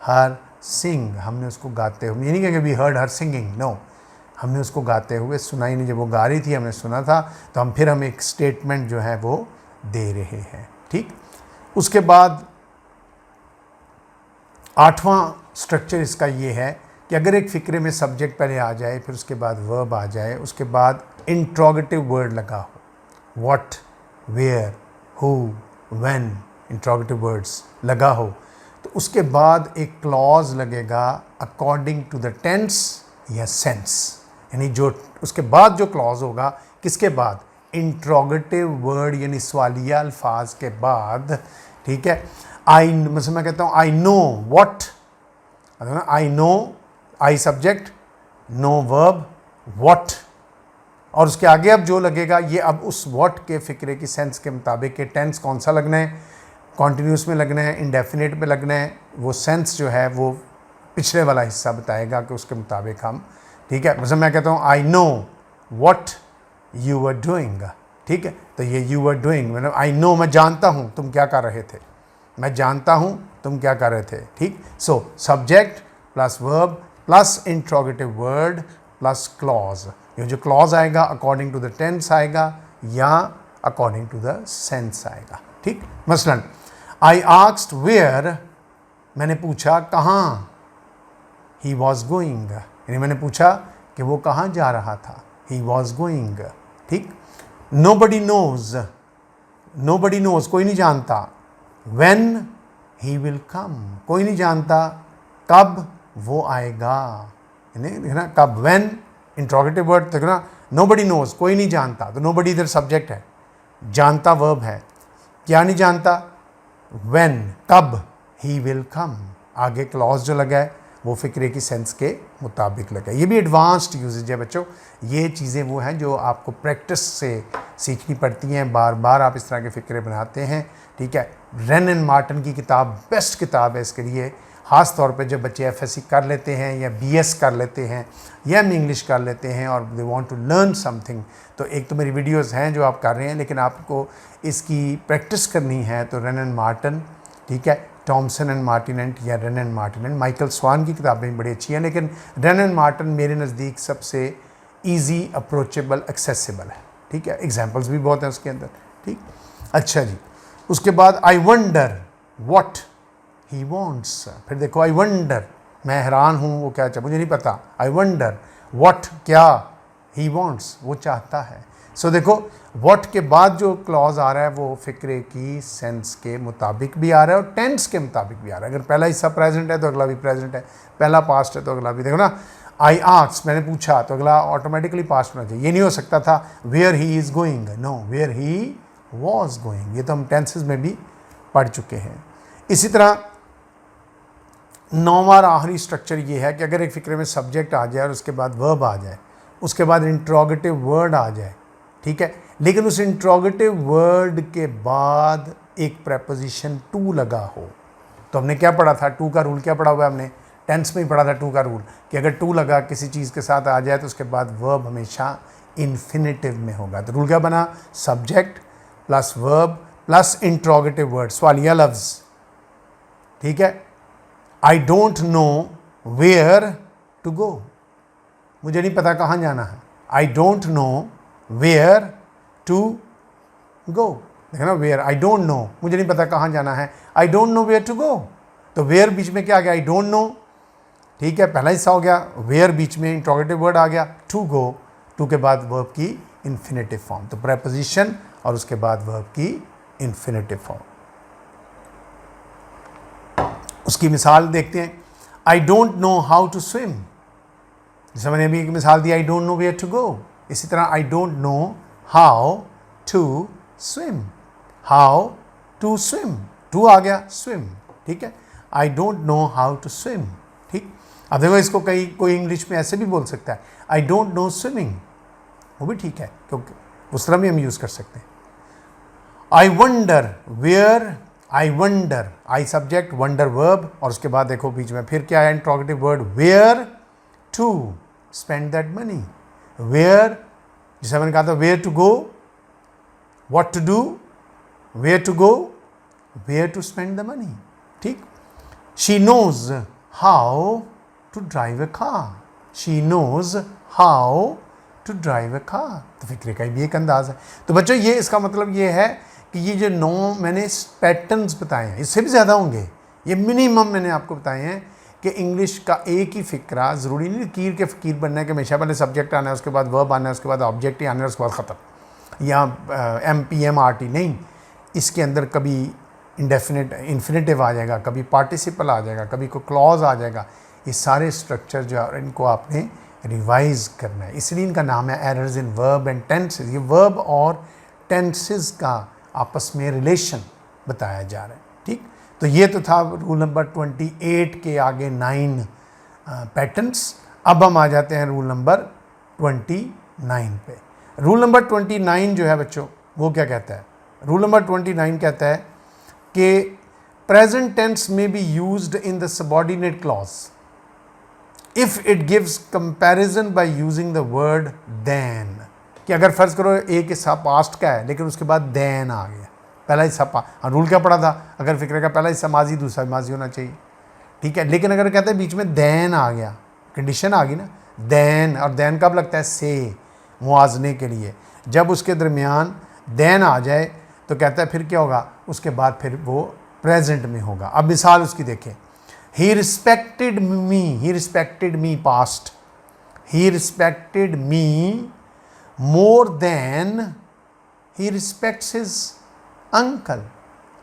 हर सिंग, हमने उसको गाते हुए, ये नहीं कहेंगे we heard her singing, no, हमने उसको गाते हुए सुना ही नहीं, जब वो गा रही थी हमने सुना था, तो हम एक स्टेटमेंट जो है वो दे रहे हैं। ठीक, उसके बाद आठवां स्ट्रक्चर इसका ये है कि अगर एक फ़िक्रे में सब्जेक्ट पहले आ जाए, फिर उसके बाद वर्ब आ जाए, उसके बाद इंट्रोगेटिव वर्ड लगा हो, what, where, who, when, interrogative words लगा हो, तो उसके बाद एक क्लॉज लगेगा अकॉर्डिंग टू द टेंस या सेंस, यानी जो उसके बाद जो क्लॉज होगा, किसके बाद, इंट्रोगेटिव वर्ड यानी सवालिया अल्फाज के बाद। ठीक है, मैं कहता हूँ I know what, I know, I subject, know verb, what, और उसके आगे अब जो लगेगा ये अब उस व्हाट के फ़िक्रे की सेंस के मुताबिक के टेंस कौन सा लगना है, कॉन्टिन्यूस में लगना है, इंडेफिनेट में लगना है, वो सेंस जो है वो पिछले वाला हिस्सा बताएगा कि उसके मुताबिक हम। ठीक है, मतलब मैं कहता हूँ I know what you are doing. ठीक है, तो ये यू आर डूइंग मतलब आई नो, मैं जानता हूँ तुम क्या कर रहे थे, मैं जानता हूँ तुम क्या कर रहे थे। ठीक, सो subject plus verb plus interrogative word plus clause, ये जो क्लॉज आएगा अकॉर्डिंग टू द टेंस आएगा या अकॉर्डिंग टू द सेंस आएगा। ठीक, मसलन आई आस्क्ड वेयर, मैंने पूछा कहाँ, ही वॉज गोइंग, यानी मैंने पूछा कि वो कहाँ जा रहा था, ही वॉज गोइंग। ठीक, नोबडी नोज, नोबडी नोज, कोई नहीं जानता, व्हेन ही विल कम, कोई नहीं जानता कब वो आएगा, यानी ना कब, व्हेन इंट्रोगेटिव वर्ड, देखो ना, नोबडी नोज, कोई नहीं जानता, तो नोबडी इधर सब्जेक्ट है, जानता वर्ब है, क्या नहीं जानता, व्हेन, कब, ही विल कम, आगे क्लॉज जो लगा है वो फ़िक्रे की सेंस के मुताबिक लगा। ये भी एडवांस्ड यूजेज है बच्चों, ये चीज़ें वो हैं जो आपको प्रैक्टिस से सीखनी पड़ती हैं, बार बार आप इस तरह के फ़िक्रे बनाते हैं। ठीक है, रेन एंड मार्टन की किताब बेस्ट किताब है इसके लिए, ख़ास तौर पे जब बच्चे एफएससी कर लेते हैं या बीएस कर लेते हैं या एम इंग्लिश कर लेते हैं और they want to learn something. तो एक तो मेरी वीडियोस हैं जो आप कर रहे हैं, लेकिन आपको इसकी प्रैक्टिस करनी है तो रेन एंड मार्टन, ठीक है, टॉमसन एंड मार्टिनेंट या रेन एंड मार्टिनेंट, माइकल स्वान की किताबें बड़ी अच्छी हैं, लेकिन रेन एंड मार्टन मेरे नज़दीक सबसे ईजी, अप्रोचेबल, एक्सेसिबल है। ठीक है, एग्जाम्पल्स भी बहुत हैं उसके अंदर। ठीक, अच्छा जी, उसके बाद I wonder what he wants. फिर देखो आई वंडर, मैं हैरान हूँ वो क्या चाहता, मुझे नहीं पता। आई वंडर व्हाट, क्या, ही वांट्स, वो चाहता है। सो देखो व्हाट के बाद जो क्लॉज आ रहा है वो फिक्रे की सेंस के मुताबिक भी आ रहा है और टेंस के मुताबिक भी आ रहा है। अगर पहला हिस्सा प्रेजेंट है तो अगला भी प्रेजेंट है, पहला पास्ट है तो अगला भी। देखो ना, आई आस्क्ड, मैंने पूछा, तो अगला ऑटोमेटिकली पास्ट होना चाहिए। ये नहीं हो सकता था where he is going, no, where he was going. ये तो हम टेंसेज में भी पढ़ चुके हैं। इसी तरह नौवां और आखिरी स्ट्रक्चर ये है कि अगर एक फिक्रे में सब्जेक्ट आ जाए और उसके बाद वर्ब आ जाए, उसके बाद इंट्रोगेटिव वर्ड आ जाए, ठीक है, लेकिन उस इंट्रोगेटिव वर्ड के बाद एक प्रेपोजिशन टू लगा हो, तो हमने क्या पढ़ा था, टू का रूल क्या पढ़ा हुआ है हमने, टेंस में ही पढ़ा था टू का रूल, कि अगर टू लगा किसी चीज़ के साथ आ जाए तो उसके बाद वर्ब हमेशा इन्फिनेटिव में होगा। तो रूल क्या बना, subject plus verb plus interrogative word, सवालिया लफ्ज़। ठीक है, I don't know where to go, मुझे नहीं पता कहाँ जाना है। I don't know where to go, देखो ना, वेयर, आई डोंट नो, मुझे नहीं पता कहाँ जाना है। I don't know where to go, तो वेयर बीच में क्या आ गया, आई डोंट नो। ठीक है, पहला हिस्सा हो गया, वेयर बीच में इंट्रोगेटिव वर्ड आ गया, टू गो, टू के बाद वर्ब की इन्फिनेटिव फॉर्म, तो प्रेपोजिशन और उसके बाद वर्ब की इन्फिनेटिव फॉर्म। उसकी मिसाल देखते हैं, I don't know how to swim, जैसे मैंने अभी एक मिसाल दी, I don't know where to go. इसी तरह I don't know how to swim, how to swim, to आ गया, स्विम। ठीक है, I don't know how to swim. ठीक, अब देखो इसको कोई इंग्लिश में ऐसे भी बोल सकता है, आई डोंट नो स्विमिंग, वो भी ठीक है, क्योंकि उस तरह भी हम यूज़ कर सकते हैं। I wonder where, I wonder, I subject, wonder verb, और उसके बाद देखो बीच में फिर क्या है, interrogative word, where to spend that money, where, जैसे मैंने कहा था where to go, what to do, where to go, where to spend the money. ठीक, she knows how to drive a car, she knows how to drive a car, तो फिक्रे का भी एक अंदाज है। तो बच्चों ये इसका मतलब ये है कि ये जो 9 मैंने पैटर्न्स बताए हैं, इससे भी ज़्यादा होंगे, ये मिनिमम मैंने आपको बताए हैं कि इंग्लिश का एक ही फ़िक्रा, ज़रूरी नहीं कीर के फ़कीर बनना है कि हमेशा पहले सब्जेक्ट आना है, उसके बाद वर्ब आना है, उसके बाद ऑब्जेक्ट ही आना है, उसके बाद ख़त्म, या MPMRT नहीं। इसके अंदर कभी इंडेफिनेट इन्फिनेटिव आ जाएगा, कभी पार्टिसिपल आ जाएगा, कभी कोई क्लॉज आ जाएगा। ये सारे स्ट्रक्चर जो है इनको आपने रिवाइज करना है, इसलिए इनका नाम है errors in verb and tenses. ये वर्ब और टेंसेस का आपस में रिलेशन बताया जा रहा है। ठीक, तो ये तो था रूल नंबर 28 के आगे 9 पैटर्न्स। अब हम आ जाते हैं रूल नंबर 29 पे। रूल नंबर 29 जो है बच्चों वो क्या कहता है, रूल नंबर 29 कहता है कि प्रेजेंट टेंस में be used in the subordinate clause if it gives comparison by using the word then. कि अगर फर्ज करो एक हिस्सा पास्ट का है लेकिन उसके बाद देन आ गया, पहला हिस्सा रूल क्या पड़ा था, अगर फिक्रे का पहला हिस्सा माजी दूसरा माजी होना चाहिए। ठीक है, लेकिन अगर कहते हैं बीच में देन आ गया, कंडीशन आ गई ना, देन, और देन कब लगता है, से, मुआजने के लिए। जब उसके दरमियान देन आ जाए तो कहता है फिर क्या होगा, उसके बाद फिर वो प्रेजेंट में होगा। अब मिसाल उसकी देखें, he respected me past, he respected me more than he respects his uncle,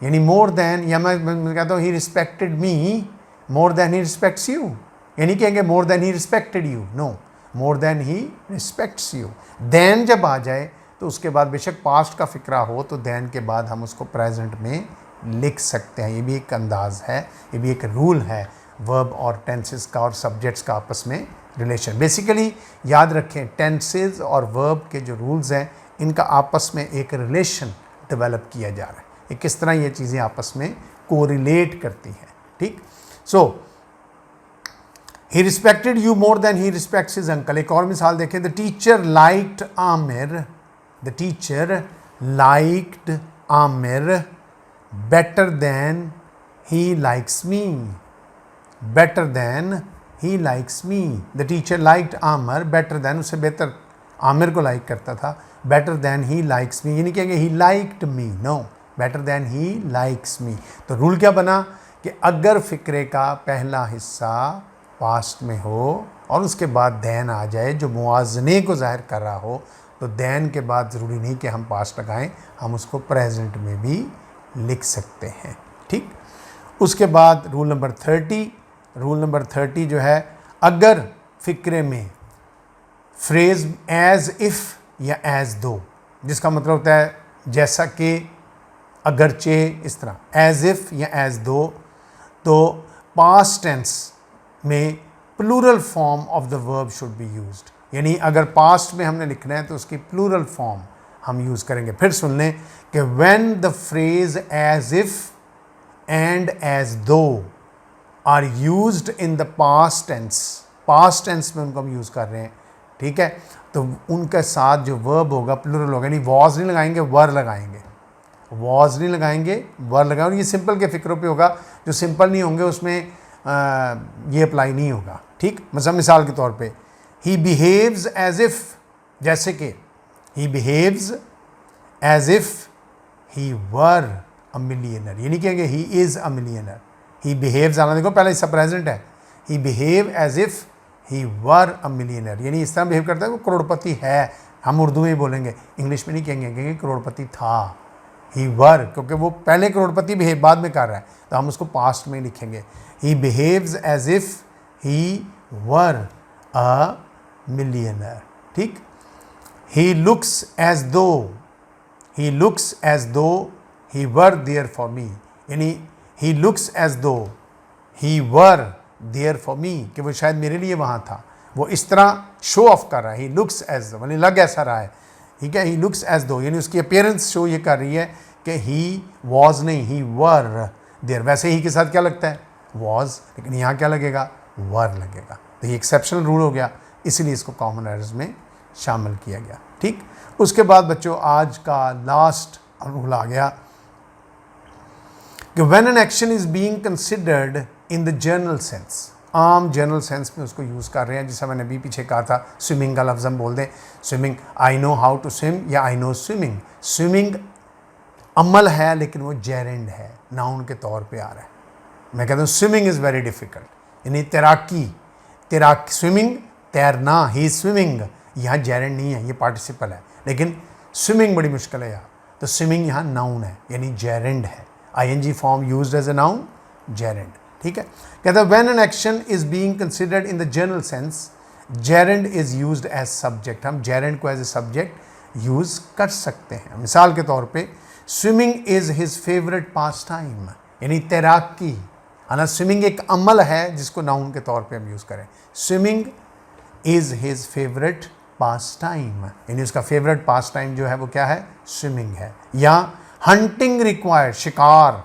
यानी मोर देन, या मैं कहता हूँ he respected me more than he respects you, यानी कहेंगे more than he respected you, no, more than he respects you. Then जब आ जाए तो उसके बाद बेशक पास्ट का फिक्रा हो तो देन के बाद हम उसको प्रेजेंट में लिख सकते हैं। ये भी एक अंदाज है, ये भी एक रूल है वर्ब और टेंसेस का और सब्जेक्ट्स का आपस में रिलेशन। बेसिकली याद रखें, टेंसेस और वर्ब के जो रूल्स हैं इनका आपस में एक रिलेशन डेवलप किया जा रहा है, ये किस तरह ये चीज़ें आपस में कोरिलेट करती हैं। ठीक, so he respected you more than he respects his uncle. एक और मिसाल देखें, the teacher liked Aamir, the teacher liked Aamir better than he likes me, better than he likes me. The teacher liked Aamir better than, उससे बेहतर आमिर को like करता था, better than he likes me, ये नहीं कहेंगे he liked me, no, better than he likes me. तो rule क्या बना कि अगर फ़िक्रे का पहला हिस्सा पास्ट में हो और उसके बाद दैन आ जाए जो मुआज़ने को ज़ाहिर कर रहा हो, तो दैन के बाद ज़रूरी नहीं कि हम पास्ट लगाएं, हम उसको प्रेजेंट में भी लिख सकते हैं। ठीक, उसके बाद रूल नंबर 30 जो है, अगर फ़िक्रे में फ्रेज़ एज़ इफ़ या एज़ दो, जिसका मतलब होता है जैसा कि, अगरचे, इस तरह, एज़ इफ़ या एज़ दो, तो पास्ट टेंस में plural form of the verb should be used, यानी अगर पास्ट में हमने लिखना है तो उसकी प्लूरल फॉर्म हम यूज़ करेंगे। फिर सुन लें कि when the phrase as if and as though are used in the past tense में उनको हम यूज़ कर रहे हैं, ठीक है, तो उनके साथ जो वर्ब होगा प्लूरल होगा, यानी वॉज नहीं लगाएंगे, वर लगाएंगे, वॉज नहीं लगाएंगे, वर लगाएंगे। ये सिंपल के फ़िक्रों पे होगा, जो सिंपल नहीं होंगे उसमें ये अप्लाई नहीं होगा। ठीक, मतलब मिसाल के तौर पे, ही बिहेव्स एज इफ़, जैसे कि he behaves as if he were a millionaire, ये नहीं कहेंगे he is a millionaire, he behaves आना, देखो पहले इसका प्रेजेंट है, he behave as if he were a millionaire, यानी इस तरह बिहेव करता है वो करोड़पति है। हम उर्दू में ही बोलेंगे, इंग्लिश में नहीं कहेंगे करोड़पति था, ही वर, क्योंकि वो पहले करोड़पति बिहेव बाद में कर रहा है, तो हम उसको पास्ट में लिखेंगे, he behaves as if he were a millionaire. ठीक, ही लुक्स एज दो ही वर देयर फॉर मी, यानी ही लुक्स एज दो ही वर देयर फॉर मी, कि वो शायद मेरे लिए वहाँ था, वो इस तरह शो ऑफ कर रहा है, ही लुक्स एज दो, यानी लग ऐसा रहा है, ठीक है, ही लुक्स एज दो, यानी उसकी अपीयरेंस शो ये कर रही है कि ही वॉज नहीं, ही वर देयर। वैसे ही के साथ क्या लगता है, वॉज, लेकिन यहाँ क्या लगेगा, वर लगेगा। तो ये एक्सेप्शनल रूल हो गया, इसीलिए इसको कॉमन एरर्स में शामिल किया गया। ठीक, उसके बाद बच्चों आज का लास्ट रूल आ गया कि when an action is being considered in the general sense, आम जनरल सेंस में उसको यूज़ कर रहे हैं, जैसा मैंने अभी पीछे कहा था, स्विमिंग का लफ्ज़ हम बोल दें, swimming, I know how to swim या आई नो स्विमिंग। स्विमिंग अमल है लेकिन वो जेरेंड है, नाउन के तौर पे आ रहा है। मैं कहता हूँ स्विमिंग इज़ वेरी डिफ़िकल्ट, यानी तैराकी, स्विमिंग, तैरना, ही स्विमिंग, यहाँ जेरेंड नहीं है, ये पार्टिसिपल है, लेकिन स्विमिंग बड़ी मुश्किल है यार, तो स्विमिंग यहाँ नाउन है, यानी जेरेंड है, ING form used as a noun, gerund. ठीक है, कहता है when an action is being considered in the general sense, gerund is used as subject, हम जेरेंड को एज ए सब्जेक्ट यूज़ कर सकते हैं। मिसाल के तौर पे, swimming is his favourite pastime, यानी तैराकी, है ना, स्विमिंग एक अमल है जिसको नाउन के तौर पे हम यूज़ करें, swimming is his favourite pastime, यानी उसका फेवरेट पास टाइम जो है वो क्या है, स्विमिंग है। या हंटिंग रिक्वायर्ड, शिकार,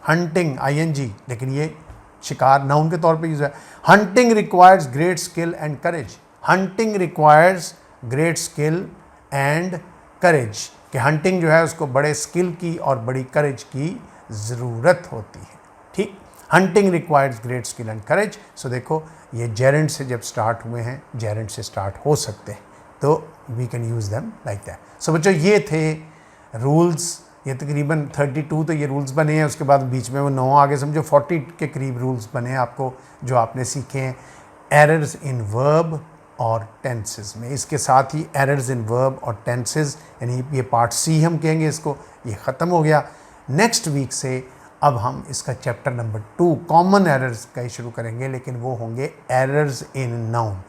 हंटिंग आईएनजी, लेकिन ये शिकार नाउन के तौर पे यूज़ है। Hunting requires great skill and courage, hunting requires great skill and करेज, कि हंटिंग जो है उसको बड़े स्किल की और बड़ी करेज की ज़रूरत होती है। ठीक, hunting requires great skill and courage. So देखो ये जेरेंड से जब स्टार्ट हुए हैं, जेरेंड से स्टार्ट हो सकते हैं, तो we can use them like that. So बच्चों ये थे रूल्स, ये तकरीबन 32 तो ये रूल्स बने हैं, उसके बाद बीच में वो 9 आगे समझो 40 के करीब रूल्स बने हैं आपको, जो आपने सीखे हैं एरर्स इन वर्ब और टेंसेस में। इसके साथ ही एरर्स इन वर्ब और टेंसेस, यानी ये पार्ट सी हम कहेंगे इसको, ये ख़त्म हो गया। नेक्स्ट वीक से अब हम इसका चैप्टर नंबर 2 कॉमन एरर्स का ही शुरू करेंगे, लेकिन वो होंगे एरर्स इन नाउन।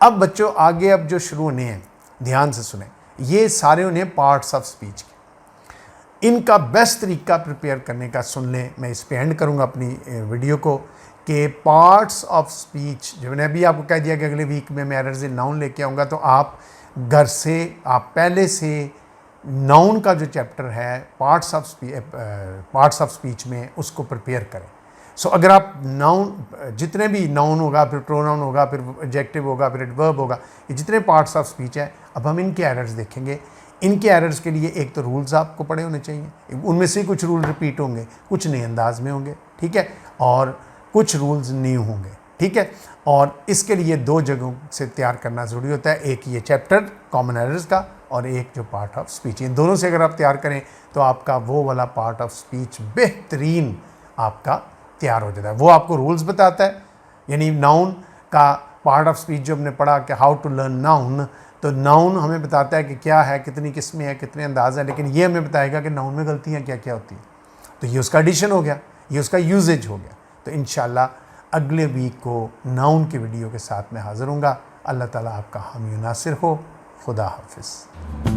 अब बच्चों आगे अब जो शुरू होने हैं, ध्यान से सुने, ये सारे उन्हें पार्ट्स ऑफ स्पीच के, इनका बेस्ट तरीका प्रिपेयर करने का सुन लें, मैं इस पे एंड करूँगा अपनी वीडियो को, कि पार्ट्स ऑफ स्पीच जो मैंने अभी आपको कह दिया कि अगले वीक में मैं एरर्स इन नाउन लेके आऊँगा, तो आप घर से आप पहले से नाउन का जो चैप्टर है पार्ट्स ऑफ स्पीच में उसको प्रिपेयर करें। सो अगर आप नाउन, जितने भी नाउन होगा, फिर प्रोनाउन होगा, फिर एडजेक्टिव होगा, फिर एडवर्ब होगा, ये जितने पार्ट्स ऑफ स्पीच है, अब हम इनके एरर्स देखेंगे। इनके एरर्स के लिए एक तो रूल्स आपको पढ़े होने चाहिए, उनमें से कुछ रूल रिपीट होंगे, कुछ नए अंदाज में होंगे, ठीक है, और कुछ रूल्स न्यू होंगे, ठीक है। और इसके लिए 2 जगहों से तैयार करना ज़रूरी होता है, एक ये चैप्टर कॉमन एरर्स का और एक जो पार्ट ऑफ स्पीच। इन दोनों से अगर आप तैयार करें तो आपका वो वाला पार्ट ऑफ स्पीच बेहतरीन आपका तैयार हो जाता है। वो आपको रूल्स बताता है, यानी नाउन का पार्ट ऑफ स्पीच जो हमने पढ़ा कि हाउ टू लर्न नाउन, तो नाउन हमें बताता है कि क्या है, कितनी किस्में हैं, कितने अंदाज हैं, लेकिन ये हमें बताएगा कि नाउन में गलतियाँ क्या क्या होती हैं। तो ये उसका एडिशन हो गया, ये उसका यूजेज हो गया। तो इंशाल्लाह अगले वीक को नाउन की वीडियो के साथ मैं हाज़िर हूँगा। अल्लाह ताला आपका हामी नासिर हो। खुदा हाफिज़।